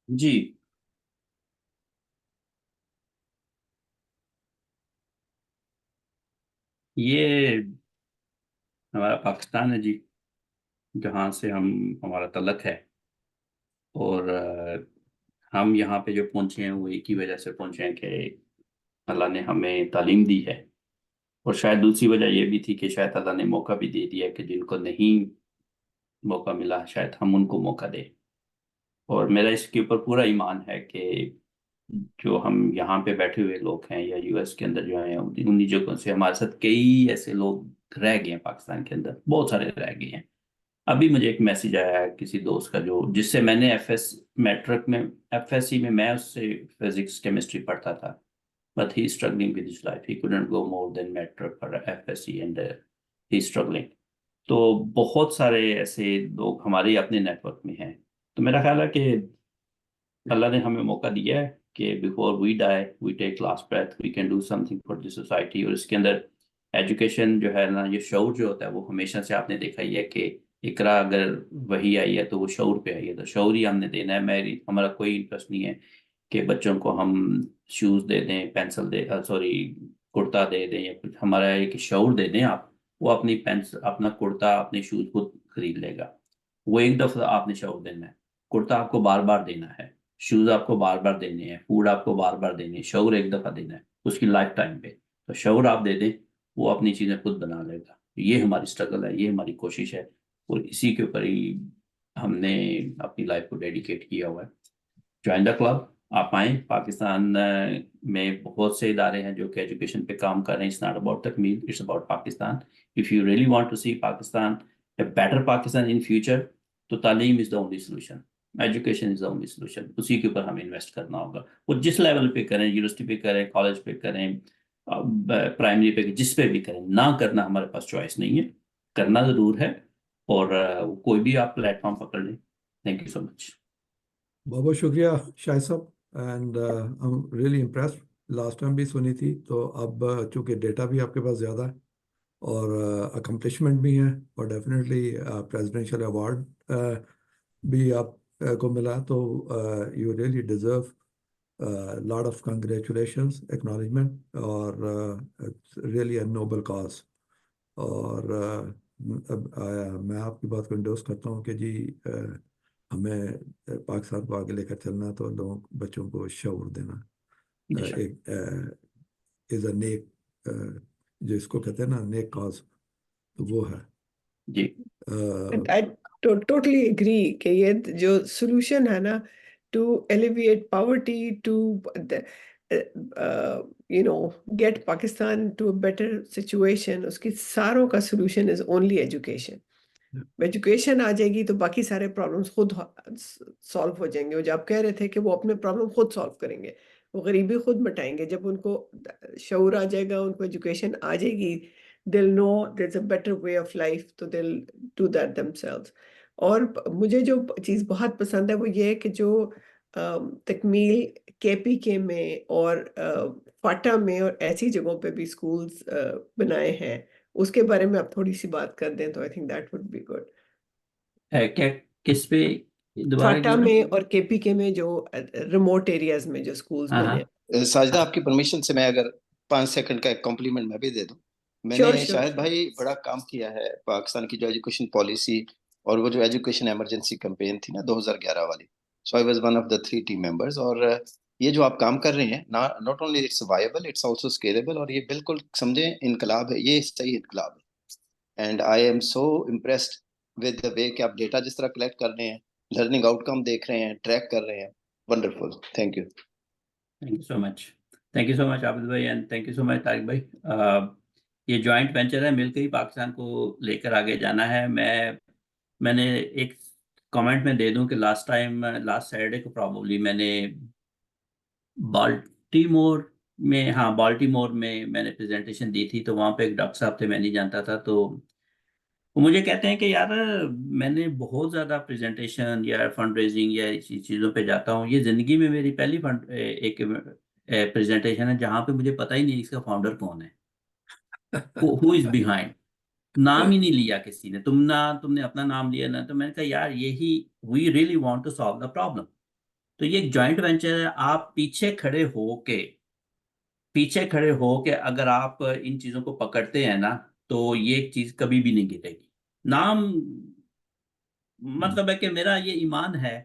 जी, ये हमारा पाकिस्तान है जी, जहाँ से हमारा तलक है। और हम यहाँ पे जो पहुँचे हैं वो एक ही वजह से पहुँचे हैं कि अल्लाह ने हमें तालीम दी है। और शायद दूसरी वजह ये भी थी कि शायद अल्लाह ने मौका भी दे दिया कि जिनको नहीं मौका मिला शायद हम उनको मौका दें। और मेरा इसके ऊपर पूरा ईमान है कि जो हम यहाँ पे बैठे हुए लोग हैं या US के अंदर जो हैं उन्हीं जगहों से हमारे साथ कई ऐसे लोग रह गए हैं, पाकिस्तान के अंदर बहुत सारे रह गए हैं। अभी मुझे एक मैसेज आया है किसी दोस्त का जिससे मैंने मैट्रिक में FSC में मैं उससे फिजिक्स केमिस्ट्री पढ़ता था। but he's struggling with his life. He couldn't go more than metric or FSC, and he's struggling. तो बहुत सारे ऐसे लोग हमारे अपने नेटवर्क में हैं। तो मेरा ख्याल है कि अल्लाह ने हमें मौका दिया है कि before we die we take last breath, we can do something for the society. और इसके अंदर एजुकेशन जो है ना, ये शऊर जो होता है, वो हमेशा से आपने देखा ही है कि इकरा अगर वही आई है तो वो शऊर पे आई है, तो शऊर ही हमने देना है। हमारा कोई इंटरेस्ट नहीं है कि बच्चों को हम शूज़ दे दें, पेंसिल दे सॉरी कुर्ता दे दें या कुछ। हमारा एक शऊर दे दें आप, वो अपनी पेंसिल, अपना कुर्ता, अपने शूज़ खुद खरीद लेगा। वो एक दफ़ा आपने शऊर देना है। कुर्ता आपको बार बार देना है, शूज़ आपको बार बार देने हैं, फूड आपको बार बार देने हैं। शऊर एक दफ़ा देना है उसकी लाइफ टाइम पे। तो शऊर आप दे दें, वो अपनी चीज़ें खुद बना लेगा। ये हमारी स्ट्रगल है, ये हमारी कोशिश है, और इसी के ऊपर ही हमने अपनी लाइफ को डेडिकेट किया हुआ है। ज्वाइन द क्लब, आप आएँ। पाकिस्तान में बहुत से इदारे हैं जो कि एजुकेशन पे काम कर रहे हैं। It's not about Takmeel, it's about Pakistan. If you really want to see Pakistan, a better Pakistan in future, तो तालीम is the only solution, education is the only solution. उसी के ऊपर हमें इन्वेस्ट करना होगा। वो जिस लेवल पे करें, यूनिवर्सिटी पे करें, कॉलेज पे करें, प्राइमरी पे, जिस पे भी करें, ना करना हमारे पास चॉइस नहीं है, करना ज़रूर है। और कोई भी आप प्लेटफॉर्म पकड़ लें। Thank you so much. बहुत बहुत शुक्रिया शाहिद साहब, and I am really impressed. Last time भी सुनी थी, तो अब चूंकि डेटा भी आपके पास ज़्यादा है और अकम्पलिशमेंट भी है, और डेफिनेटली प्रेसिडेंशियल अवार्ड भी आप को मिला, तो you really deserve lot of congratulations, acknowledgement, और रियली अ नोबल कॉज। और मैं आपकी बात को इंडोर्स करता हूँ कि जी हमें पाकिस्तान को आगे लेकर चलना, तो लोगों बच्चों को शऊर देना एक इज़ अ नेक, जो इसको कहते हैं ना नेक कॉज, तो वो है जी। I totally agree कि ये जो solution है ना, to alleviate poverty, to get Pakistan to a better situation, उसकी सारों का solution is only education. Education आ जाएगी तो बाकी सारे प्रॉब्लम्स खुद सॉल्व हो जाएंगे। वो जो आप कह रहे थे कि वो अपने प्रॉब्लम खुद सॉल्व करेंगे, वो गरीबी खुद मिटाएंगे। जब उनको शऊर आ जाएगा, उनको एजुकेशन आ जाएगी, they'll know there's a better way of life, तो they'll do that themselves. और मुझे जो चीज़ बहुत पसंद है वो ये है कि जो तकमील केपीके में और फाटा में और ऐसी जगहों पे भी स्कूल्स बनाए हैं, उसके बारे में आप थोड़ी सी बात कर दें तो I think that would be good. क्या, किस पे दोबारा फाटा में और केपीके में जो रिमोट एरियाज में जो स्कूल्स बने हैं। साजिदा, आपकी परमिशन से मैं अगर 5 सेकंड का एक कॉम्प्लीमेंट मैं भी दे दूं। मैंने शाहिद भाई बड़ा काम किया है पाकिस्तान की जो एजुकेशन पॉलिसी और वो जो एजुकेशन इमरजेंसी कैंपेन थी ना 2011 वाली, so I was one of the 3 team members. और ये जो आप काम कर रहे हैं ना, not only it's viable, it's also scalable, और ये बिल्कुल समझें इनकलाब है, ये सही इनकलाब है। And I am so impressed with the way कि आप डेटा जिस तरह कलेक्ट कर रहे हैं, लर्निंग आउटकम देख रहे हैं, ट्रैक कर रहे हैं। Wonderful, thank you. Thank you so much, thank you so much Abid भाई, and thank you so much Tariq भाई। ये जॉइंट वेंचर है, मिलकर ही पाकिस्तान को लेकर आगे जाना है। मैंने एक कमेंट में दे दूं कि लास्ट सैटरडे को प्रॉब्लली मैंने बाल्टीमोर में मैंने प्रेजेंटेशन दी थी। तो वहाँ पे एक डॉक्टर साहब थे, मैं नहीं जानता था, तो वो मुझे कहते हैं कि यार मैंने बहुत ज़्यादा प्रेजेंटेशन या फंड रेजिंग या इसी चीज़ों पे जाता हूँ, ये ज़िंदगी में मेरी पहली एक प्रेजेंटेशन है जहाँ पे मुझे पता ही नहीं इसका फाउंडर कौन है, हु इज़ बिहाइंड। नाम ही नहीं लिया किसी ने, तुमने अपना नाम लिया ना। तो मैंने कहा यार यही, we really want to solve the problem. तो ये एक जॉइंट वेंचर है। आप पीछे खड़े हो के अगर आप इन चीज़ों को पकड़ते हैं ना, तो ये चीज़ कभी भी नहीं गिरेगी। नाम मतलब है कि मेरा ये ईमान है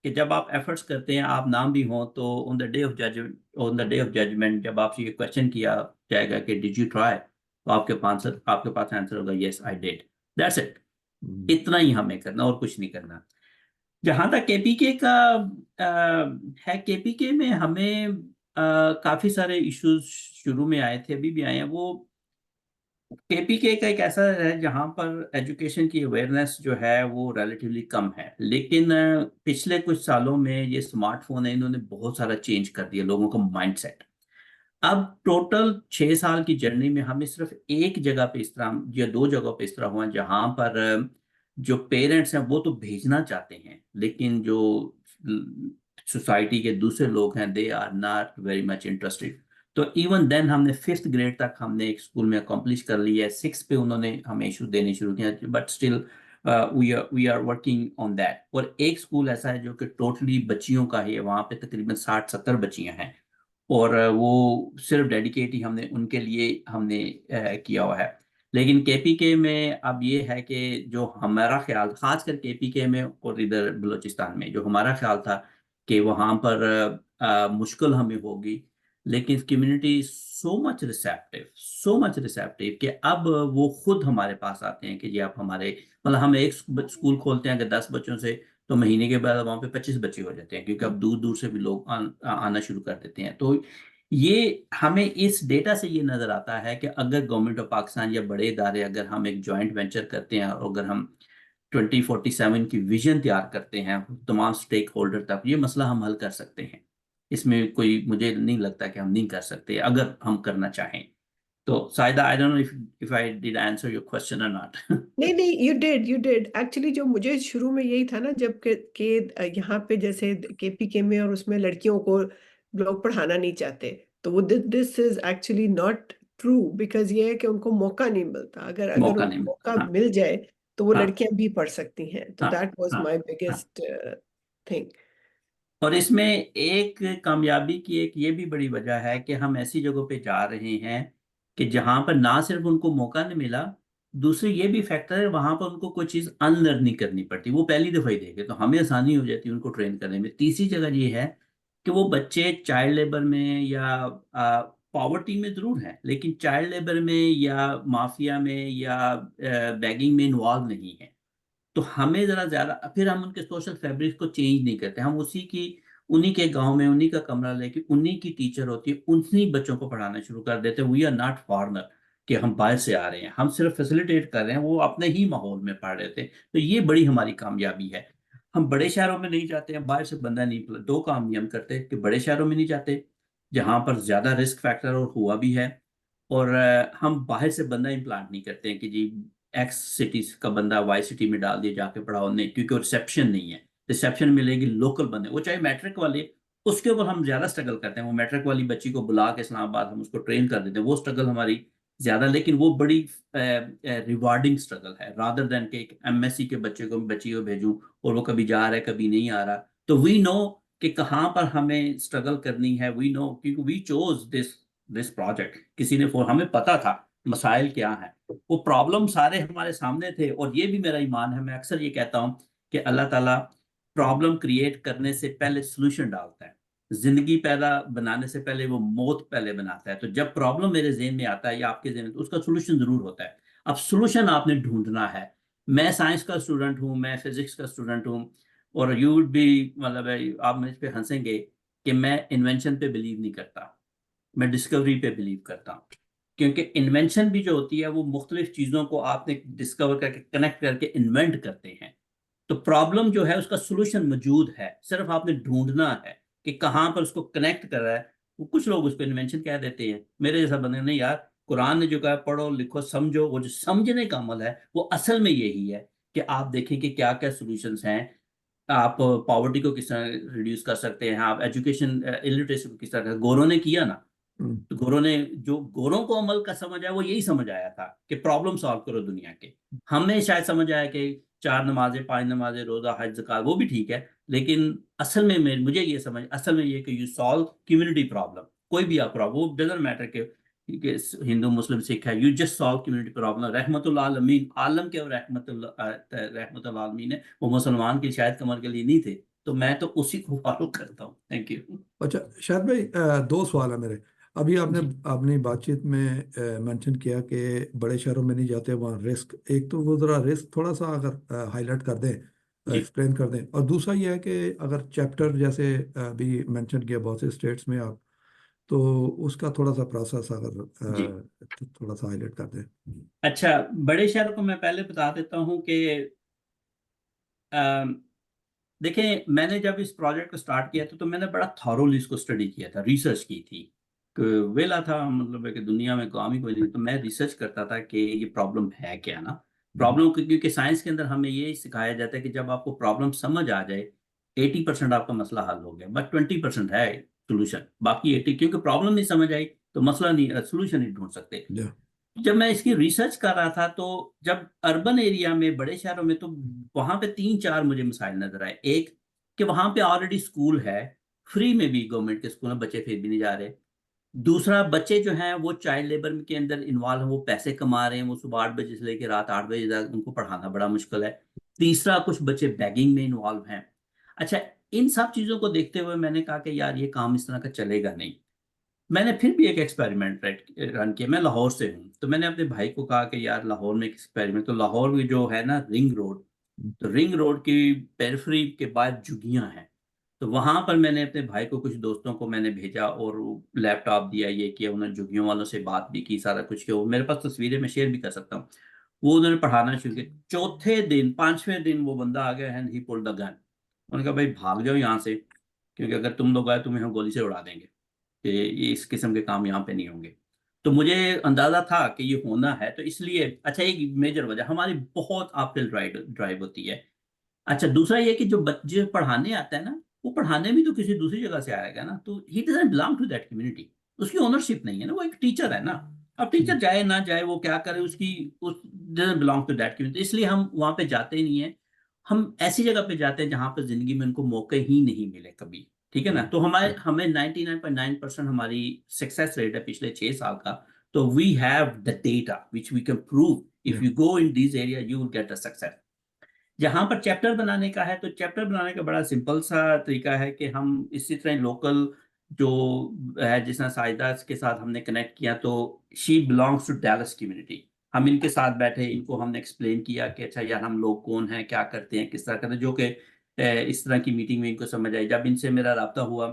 कि जब आप एफर्ट्स करते हैं, आप नाम भी हो, तो on the day of judgement जब आपसे ये क्वेश्चन किया जाएगा कि डिड यू ट्राई, तो आपके पास आंसर होगा yes I did, that's it. इतना ही हमें करना और कुछ नहीं करना। जहाँ तक केपीके का है, केपीके में हमें काफ़ी सारे इश्यूज शुरू में आए थे, अभी भी आए हैं। वो केपीके का एक ऐसा है जहाँ पर एजुकेशन की अवेयरनेस जो है वो रिलेटिवली कम है, लेकिन पिछले कुछ सालों में ये स्मार्टफोन है, इन्होंने बहुत सारा चेंज कर दिया लोगों का माइंडसेट। अब टोटल 6 साल की जर्नी में हमें सिर्फ एक जगह पे इस तरह या 2 जगहों पे इस तरह हुआ जहां पर जो पेरेंट्स हैं वो तो भेजना चाहते हैं, लेकिन जो सोसाइटी के दूसरे लोग हैं they are not very much interested. तो इवन देन हमने 5th ग्रेड तक हमने एक स्कूल में अकम्प्लिश कर लिया है। 6 पे उन्होंने हमें इशू देने शुरू किया, but still we are working on that. और एक स्कूल ऐसा है जो कि टोटली बच्चियों का ही है, वहाँ पे तकरीबन 60-70 बच्चियां हैं, और वो सिर्फ डेडिकेट ही हमने उनके लिए हमने किया हुआ है। लेकिन केपीके में अब ये है कि जो हमारा ख्याल, खासकर केपीके में और इधर बलूचिस्तान में, जो हमारा ख्याल था कि वहाँ पर मुश्किल हमें होगी, लेकिन कम्युनिटी सो मच रिसेप्टिव कि अब वो खुद हमारे पास आते हैं कि जी आप हमारे, मतलब हम एक स्कूल खोलते हैं कि 10 बच्चों से, तो महीने के बाद वहाँ पे 25 बच्चे हो जाते हैं, क्योंकि अब दूर दूर से भी लोग आना शुरू कर देते हैं। तो ये हमें इस डेटा से ये नजर आता है कि अगर गवर्नमेंट ऑफ पाकिस्तान या बड़े इदारे, अगर हम एक जॉइंट वेंचर करते हैं और अगर हम 2047 की विजन तैयार करते हैं तमाम स्टेक होल्डर तक, ये मसला हम हल कर सकते हैं। इसमें कोई, मुझे नहीं लगता कि हम नहीं कर सकते अगर हम करना चाहें। तो Saida, I don't know if I did answer your question और नॉट। नहीं नहीं, यू डिड एक्चुअली। जो मुझे शुरू में यही था ना, जब के यहाँ पे जैसे केपीके में और उसमें लड़कियों को लोग पढ़ाना नहीं चाहते, तो वो this is actually not true, because ये है कि उनको मौका नहीं मिलता। अगर अगर मौका उनको नहीं मौका मिलता। हाँ मिल जाए तो वो हाँ लड़कियां भी पढ़ सकती हैं। तो हाँ दैट वाज हाँ माय हाँ। Biggest thing. और इसमें एक कामयाबी की एक ये भी बड़ी वजह है कि हम ऐसी जगहों पे जा रहे हैं कि जहां पर ना सिर्फ उनको मौका नहीं मिला, दूसरी ये भी फैक्टर है वहां पर उनको कोई चीज अनलर्निंग करनी पड़ती, वो पहली दफा ही देखे तो हमें आसानी हो जाती है उनको ट्रेन करने में। तीसरी जगह ये है कि वो बच्चे चाइल्ड लेबर में या पॉवर्टी में जरूर हैं, लेकिन चाइल्ड लेबर में या माफिया में या बैगिंग में इन्वॉल्व नहीं है। तो हमें जरा ज्यादा, फिर हम उनके सोशल फैब्रिक को चेंज नहीं करते, हम उसी की, उन्हीं के गांव में उन्हीं का कमरा लेके उन्हीं की टीचर होती है, उन्हीं बच्चों को पढ़ाना शुरू कर देते हैं। वी आर नॉट फॉरनर कि हम बाहर से आ रहे हैं, हम सिर्फ फैसिलिटेट कर रहे हैं, वो अपने ही माहौल में पढ़ रहे थे। तो ये बड़ी हमारी कामयाबी है। हम बड़े शहरों में नहीं जाते हैं, बाहर से बंदा नहीं, दो काम ही हम करते हैं कि बड़े शहरों में नहीं जाते जहां पर ज्यादा रिस्क फैक्टर और हुआ भी है, और हम बाहर से बंदा इम्प्लांट नहीं करते हैं कि जी एक्स सिटी का बंदा वाई सिटी में डाल दिया जाके पढ़ाओ, नहीं, क्योंकि रिसेप्शन नहीं है। रिसेप्शन मिलेगी लोकल बंदे, वो चाहे मैट्रिक वाले, उसके ऊपर हम ज्यादा स्ट्रगल करते हैं। वो मैट्रिक वाली बच्ची को बुला के इस्लामाबाद हम उसको ट्रेन कर देते हैं, वो स्ट्रगल हमारी ज्यादा, लेकिन वो बड़ी रिवार्डिंग स्ट्रगल है, रादर देन के एक एमएससी के बच्ची को भेजूं और वो कभी जा रहा है कभी नहीं आ रहा। तो वी नो कि कहाँ पर हमें स्ट्रगल करनी है, वी नो, क्योंकि वी चोज दिस प्रोजेक्ट। किसी ने हमें पता था मसाइल क्या है, वो प्रॉब्लम सारे हमारे सामने थे। और ये भी मेरा ईमान है, मैं अक्सर ये कहता हूँ कि अल्लाह ताला प्रॉब्लम क्रिएट करने से पहले सोल्यूशन डालता है। जिंदगी पैदा बनाने से पहले वो मौत पहले बनाता है। तो जब प्रॉब्लम मेरे जेहन में आता है या आपके जेहन में, तो उसका सोल्यूशन जरूर होता है। अब सोल्यूशन आपने ढूंढना है। मैं साइंस का स्टूडेंट हूँ, मैं फिजिक्स का स्टूडेंट हूँ, और यू वुड बी, मतलब आप मुझ पे हंसेंगे कि मैं इन्वेंशन पे बिलीव नहीं करता, मैं डिस्कवरी पे बिलीव करता हूँ। क्योंकि इन्वेंशन भी जो होती है वो मुख्तलिफ चीज़ों को आपने डिस्कवर करके कनेक्ट करके इन्वेंट करते हैं। तो प्रॉब्लम जो है उसका सोल्यूशन मौजूद है, सिर्फ आपने ढूंढना है कि कहाँ पर उसको कनेक्ट कर रहा है। वो कुछ लोग उस पर इन्वेंशन कह देते हैं, मेरे जैसा बंदे नहीं यार, कुरान ने जो कहा पढ़ो लिखो समझो, वो जो समझने का अमल है वो असल में यही है कि आप देखें कि क्या क्या सोल्यूशंस हैं। आप पॉवर्टी को किस तरह रिड्यूस कर सकते हैं, आप एजुकेशन इलिटरेसी को किस तरह, गोरों ने किया ना, तो गोरों ने, जो गोरों को अमल का समझ आया वो यही समझ आया था कि प्रॉब्लम सॉल्व करो दुनिया के। हमें शायद समझ आया कि 4 नमाजें 5 नमाजें रोजा हज ज़कात वो भी ठीक है, लेकिन असल में मुझे ये समझ, असल में ये कि यू सॉल्व कम्युनिटी प्रॉब्लम। कोई भी आप प्रॉब्लम, वो डजंट मैटर कि हिंदू मुस्लिम सिख है, you just solve community problem. रहमतुल आलमीन, आलम के रहमतुल आलमीन है, वो मुसलमान की शायद कमर के लिए नहीं थे। तो मैं तो उसी को फॉलो करता हूँ। Thank you. अच्छा शायद भाई, दो सवाल है मेरे। अभी आपने जी अपनी बातचीत में मेंशन किया कि बड़े शहरों में नहीं जाते, वहाँ रिस्क, एक तो वो ज़रा रिस्क थोड़ा सा अगर हाईलाइट कर दें, जी एक्सप्लेन कर दें। और दूसरा ये है कि अगर चैप्टर जैसे अभी मेंशन किया बहुत से स्टेट्स में आप, तो उसका थोड़ा सा प्रोसेस अगर जी। थोड़ा सा हाईलाइट कर दें। अच्छा, बड़े शहरों को मैं पहले बता देता हूँ कि देखें, मैंने जब इस प्रोजेक्ट को स्टार्ट किया था तो मैंने बड़ा थॉरोली इसको स्टडी किया था, रिसर्च की थी। वेला था, मतलब है कि दुनिया में काम ही कोई नहीं, तो मैं रिसर्च करता था कि ये प्रॉब्लम है क्या ना। प्रॉब्लम क्योंकि साइंस के अंदर हमें ये सिखाया जाता है कि जब आपको प्रॉब्लम समझ आ जाए 80% आपका मसला हल हो गया, बट 20% है सोल्यूशन, बाकी 80, क्योंकि प्रॉब्लम नहीं समझ आई तो मसला नहीं, सोल्यूशन नहीं ढूंढ सकते। Yeah. जब मैं इसकी रिसर्च कर रहा था तो जब अर्बन एरिया में, बड़े शहरों में, तो वहां पे 3-4 मुझे मसाइल नजर आए। एक कि वहां पे ऑलरेडी स्कूल है, फ्री में भी गवर्नमेंट के स्कूल में बच्चे फिर भी नहीं जा रहे। दूसरा, बच्चे जो हैं वो चाइल्ड लेबर के अंदर इन्वॉल्व हैं, वो पैसे कमा रहे हैं, वो सुबह 8 बजे से लेकर रात 8 बजे तक उनको पढ़ाना बड़ा मुश्किल है। तीसरा, कुछ बच्चे बैगिंग में इन्वॉल्व हैं। अच्छा, इन सब चीजों को देखते हुए मैंने कहा कि यार ये काम इस तरह का चलेगा नहीं। मैंने फिर भी एक एक्सपेरिमेंट रन किया। मैं लाहौर से हूँ, तो मैंने अपने भाई को कहा कि यार लाहौर में एक एक्सपेरिमेंट, तो लाहौर में जो है ना रिंग रोड, तो रिंग रोड की पेरिफेरी के बाद झुग्गियां हैं। तो वहां पर मैंने अपने भाई को, कुछ दोस्तों को मैंने भेजा और लैपटॉप दिया, ये किया, उन्होंने झुग्गियों वालों से बात भी की, सारा कुछ किया। वो मेरे पास तस्वीरें मैं शेयर भी कर सकता हूँ। वो उन्होंने पढ़ाना शुरू किया। चौथे दिन, 5वें दिन वो बंदा आ गया and he pulled the gun. उन्होंने कहा भाई भाग जाओ यहाँ से, क्योंकि अगर तुम लोग आए तुम्हें हम गोली से उड़ा देंगे, कि ये इस किस्म के काम यहाँ पे नहीं होंगे। तो मुझे अंदाजा था कि ये होना है, तो इसलिए अच्छा, एक मेजर वजह हमारी बहुत अपहिल ड्राइव होती है। अच्छा, दूसरा ये कि जो बच्चे पढ़ाने आता है ना, वो पढ़ाने भी तो किसी दूसरी जगह से आएगा ना, तो he doesn't belong to that community, उसकी ओनरशिप नहीं है ना, वो एक टीचर है ना। अब टीचर जाए ना जाए, वो क्या करे, उसकी उस doesn't belong to that community, इसलिए हम वहां पे जाते ही नहीं है। हम ऐसी जगह पे जाते हैं जहां पर जिंदगी में उनको मौके ही नहीं मिले कभी, ठीक है ना। तो हमें 99.9% हमारी सक्सेस रेट है पिछले 6 साल का। तो we have the data which we can prove, if you go in this area you will get a success. जहां पर चैप्टर बनाने का है, तो चैप्टर बनाने का बड़ा सिंपल सा तरीका है कि हम इसी तरह लोकल जो है, जिस तरह साइदा के साथ हमने कनेक्ट किया, तो she belongs to Dallas community. हम इनके साथ बैठे, इनको हमने एक्सप्लेन किया कि अच्छा यार हम लोग कौन हैं, क्या करते हैं, किस तरह करते हैं, जो कि इस तरह की मीटिंग में इनको समझ आई। जब इनसे मेरा रब्ता हुआ,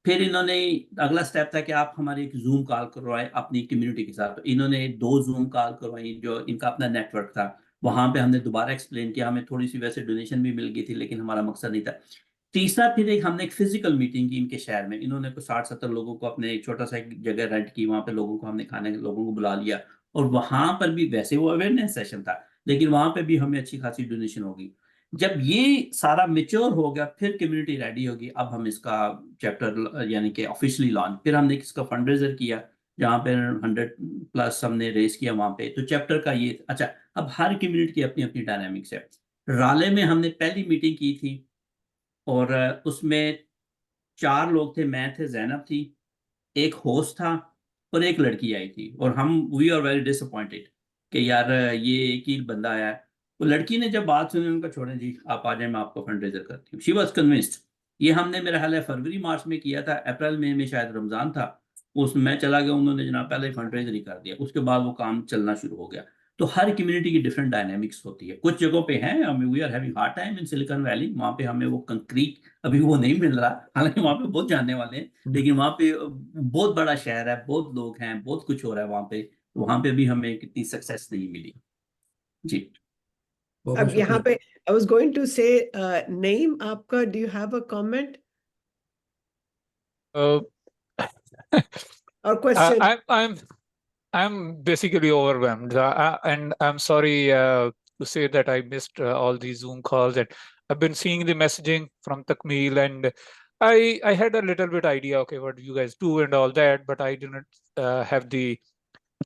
फिर इन्होंने, अगला स्टेप था कि आप हमारी एक जूम कॉल करवाएं अपनी कम्युनिटी के साथ। तो इन्होंने 2 जूम कॉल करवाई, जो इनका अपना नेटवर्क था। वहां पे हमने दोबारा एक्सप्लेन किया, हमें थोड़ी सी वैसे डोनेशन भी मिल गई थी, लेकिन हमारा मकसद नहीं था। तीसरा, फिर हमने एक फिजिकल मीटिंग की इनके शहर में। इन्होंने कुछ 60-70 लोगों को, अपने एक छोटा सा एक जगह रेंट की, वहां पे लोगों को हमने खाने, लोगों को बुला लिया। और वहां पर भी वैसे वो अवेयरनेस सेशन था, लेकिन वहां पे भी हमें अच्छी खासी डोनेशन होगी। जब ये सारा मेच्योर हो गया, फिर कम्युनिटी रेडी होगी, अब हम इसका चैप्टर यानी कि ऑफिशियली लॉन्च। फिर हमने इसका फंडरेजर किया, जहाँ पे 100+ हमने रेस किया वहां पे। तो चैप्टर का ये, अच्छा, अब हर कम्युनिटी की अपनी अपनी डायनामिक्स है। राले में हमने पहली मीटिंग की थी, और उसमें 4 लोग थे, मैं थे, जैनब थी, एक होस्ट था, और एक लड़की आई थी। और हम वी आर वेरी डिसअपॉइंटेड कि यार ये एक ही बंदा आया है। वो लड़की ने जब बात सुनी, उनका छोड़ें जी, आप आ जाए, मैं आपको फंड रेजर करती हूँ। She was convinced. ये हमने, मेरा ख्याल है, फरवरी मार्च में किया था। अप्रैल में शायद रमजान था, उसमें मैं चला गया, उन्होंने जनाब पहले फंड रेजर ही कर दिया। उसके बाद वो काम चलना शुरू हो गया। तो हर कम्युनिटी की डिफरेंट डायनेमिक्स होती है। कुछ जगहों पे हैं, we are having hard time in Silicon Valley, वहाँ पे हमें वो कंक्रीट अभी वो नहीं मिल रहा, हालांकि वहाँ पे बहुत जानने वाले हैं, लेकिन वहाँ पे बहुत बड़ा शहर है, बहुत लोग हैं, बहुत कुछ हो रहा है वहाँ पे, तो वहाँ पे भी हमें कितनी सक्सेस नहीं मिली जी। बहुत अब यहाँ शुक्रिया। पे I was going to say, Naeem, आपका, do you have a comment Uh, or question? I'm basically overwhelmed, and I'm sorry to say that I missed all these Zoom calls, and I've been seeing the messaging from Takmil, and I had a little bit idea, okay, what you guys do and all that, but I didn't have the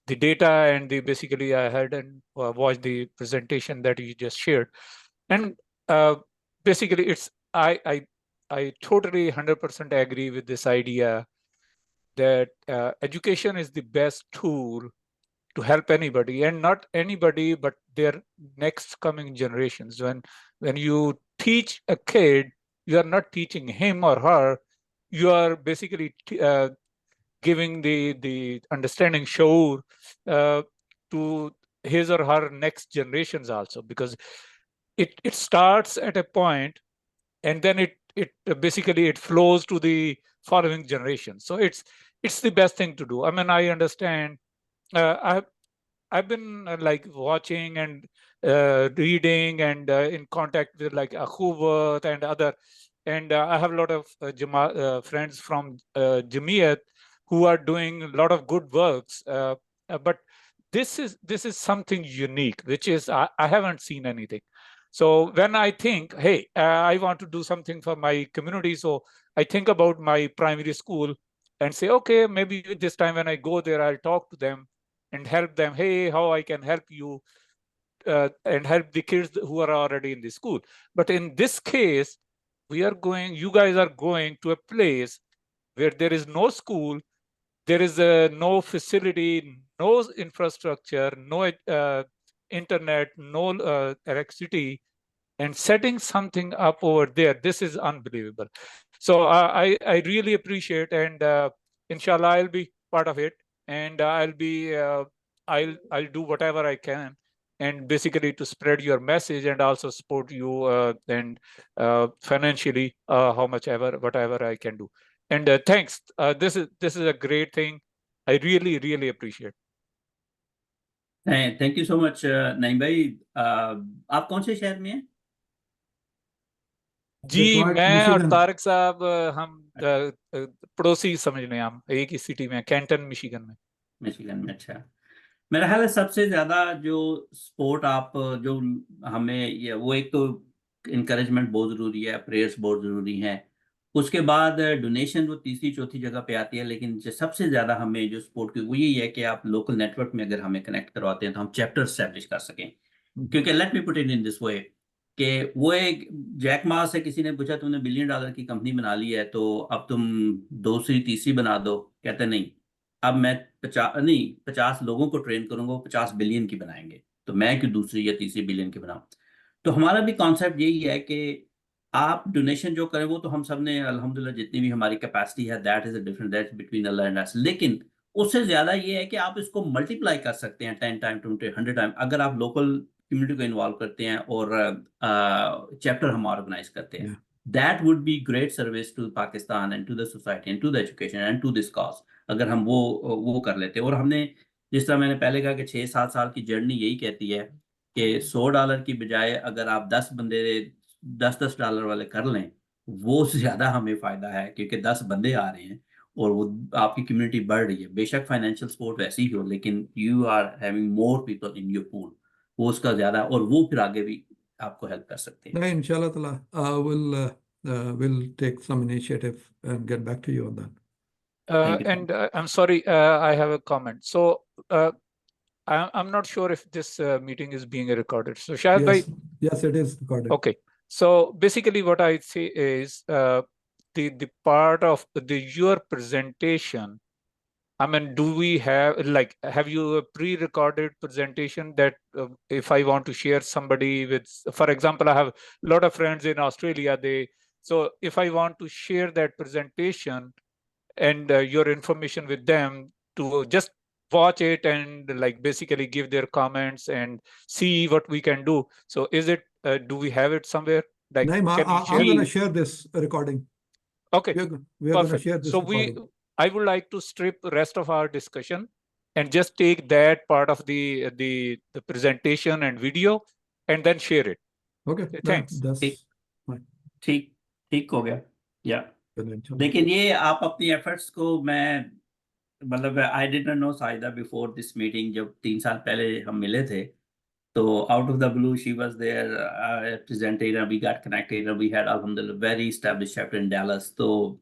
data, and basically I had and watched the presentation that you just shared, and basically it's I totally 100% agree with this idea that education is the best tool to help anybody, and not anybody but their next coming generations. When you teach a kid, you are not teaching him or her, you are basically giving the understanding sure to his or her next generations also, because it starts at a point and then it basically it flows to the following generation. So it's the best thing to do. I mean, I understand. I've been like watching and reading and in contact with like Akhuvat and other, and I have a lot of friends from Jamiyat who are doing a lot of good works. But this is something unique, which is I haven't seen anything. So when I think, hey, I want to do something for my community, so I think about my primary school and say, okay, maybe this time when I go there, I'll talk to them and help them. Hey, how I can help you and help the kids who are already in the school. But in this case, you guys are going to a place where there is no school, there is no facility, no infrastructure, no internet, no electricity, and setting something up over there. This is unbelievable. So I really appreciate, and inshallah I'll be part of it, and I'll do whatever I can, and basically to spread your message and also support you and financially whatever I can do. And thanks. This is a great thing. I really appreciate. Thank you so much Naeem भाई। आप कौन से शहर में हैं? जी Detroit, मैं और Michigan. Tarak साहब हम पड़ोसी समझ लें, हम एक ही सिटी में, कैंटन मिशिगन में। मिशिगन में, अच्छा। मेरा ख्याल है सबसे ज्यादा जो सपोर्ट आप जो हमें वो एक तो इनकरेजमेंट बहुत जरूरी है, प्रेयर्स बहुत जरूरी हैं, उसके बाद डोनेशन वो तीसरी चौथी जगह पे आती है, लेकिन जो सबसे ज्यादा हमें जो सपोर्ट की वो यही है कि आप लोकल नेटवर्क में अगर हमें कनेक्ट करवाते हैं तो हम चैप्टर स्टैब्लिश कर सकें। क्योंकि let me put it in this way कि वो एक जैक मा से किसी ने पूछा तुमने $1 बिलियन की कंपनी बना ली है तो अब तुम दूसरी तीसरी बना दो, कहते नहीं, अब मैं 50 लोगों को ट्रेन करूंगा, वो 50 बिलियन की बनाएंगे, तो मैं क्यों दूसरी या तीसरी बिलियन की बनाऊं। तो हमारा भी कॉन्सेप्ट यही है कि आप डोनेशन जो करें वो तो हम सब ने अल्हम्दुलिल्लाह जितनी भी हमारी कैपेसिटी है, that is a different, that between अल्लाह एंड अस, लेकिन उससे ज्यादा ये है कि आप इसको मल्टीप्लाई कर सकते हैं 10 टाइम 20 100 टाइम अगर आप लोकल कम्युनिटी को इन्वॉल्व करते हैं और चैप्टर हम ऑर्गेनाइज करते हैं। That would be great service to Pakistan and to the society and to the education and to this cause, अगर हम वो कर लेते। और हमने जिस तरह मैंने पहले कहा कि 6-7 साल की जर्नी यही कहती है कि $100 की बजाय अगर आप 10 बंदे $10 वाले कर लें, वो ज्यादा हमें फायदा है, क्योंकि 10 बंदे आ रहे हैं और वो आपकी कम्युनिटी बढ़ रही है। बेशक फाइनेंशियल सपोर्ट वैसे ही हो, लेकिन you are having more people in your pool, वो उसका ज्यादा, और वो फिर आगे भी आपको हेल्प कर सकते हैं। नहीं, इंशाल्लाह ताला we'll take some initiative and get back to you on that. And I'm sorry, I have a comment. So I'm not sure if this meeting is being recorded. So Shahid bhai, Yes, it is recorded. okay. So basically what I say is the part of your presentation, I mean, do we have you a pre-recorded presentation that if I want to share somebody with, for example, I have a lot of friends in Australia, so if I want to share that presentation and your information with them to just watch it and basically give their comments and see what we can do. So is it, do we have it somewhere? Naeem, I'm going to share this recording. Okay, we're going to share this so recording. I would like to strip the rest of our discussion and just take that part of the presentation and video and then share it. Okay, thanks. ठीक हो गया। या लेकिन ये आप अपनी efforts को, मैं मतलब I didn't know Saida before this meeting, जब 3 साल पहले हम मिले थे तो out of the blue she was there, presented and we got connected and we had अल्हम्दुलिल्लाह very established chapter in Dallas. तो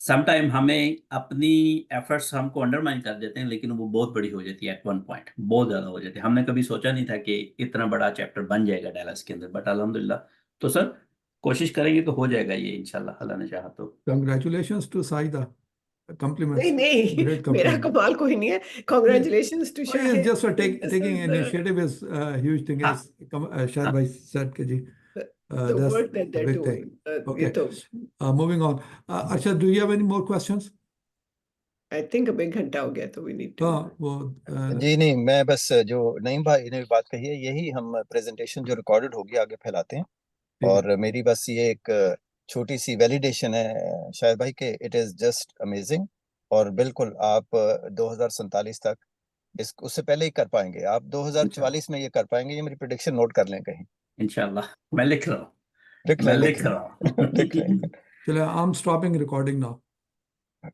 समटाइम हमें अपनी एफर्ट्स हमको अंडरमाइन कर देते हैं, लेकिन वो बहुत बड़ी हो जाती है एट वन पॉइंट, बहुत ज़्यादा हो जाती है। हमने कभी सोचा नहीं था कि इतना बड़ा चैप्टर बन जाएगा डैलस के अंदर, बट अल्हम्दुलिल्लाह। तो सर कोशिश करेंगे तो हो जाएगा ये इंशाल्लाह, अल्लाह ने चाहा तो। Congratulations to Saida. Compliments. नहीं, Great मेरा compliment. कमाल कोई नहीं है। Congratulations to Shahid. It's just for taking initiative is a huge thing, as Shahid bhai said ke ji. The That's work that a they're big doing. thing. Okay. Moving on. Arshad, do you have any more questions? I think अभी घंटा हो गया तो we need to. जी नहीं, मैं बस जो नईम भाई ने बात कही है यही हम प्रेजेंटेशन जो रिकॉर्डेड होगी आगे फैलाते हैं। और मेरी बस ये एक छोटी सी वैलिडेशन है शायद भाई के इट इज जस्ट अमेजिंग, और बिल्कुल आप 2047 तक उससे पहले ही कर पाएंगे, आप 2044 में ये कर पाएंगे, ये मेरी प्रेडिक्शन नोट कर लें कहीं इंशाल्लाह। मैं लिख रहा हूँ, चलो, I'm stopping recording now.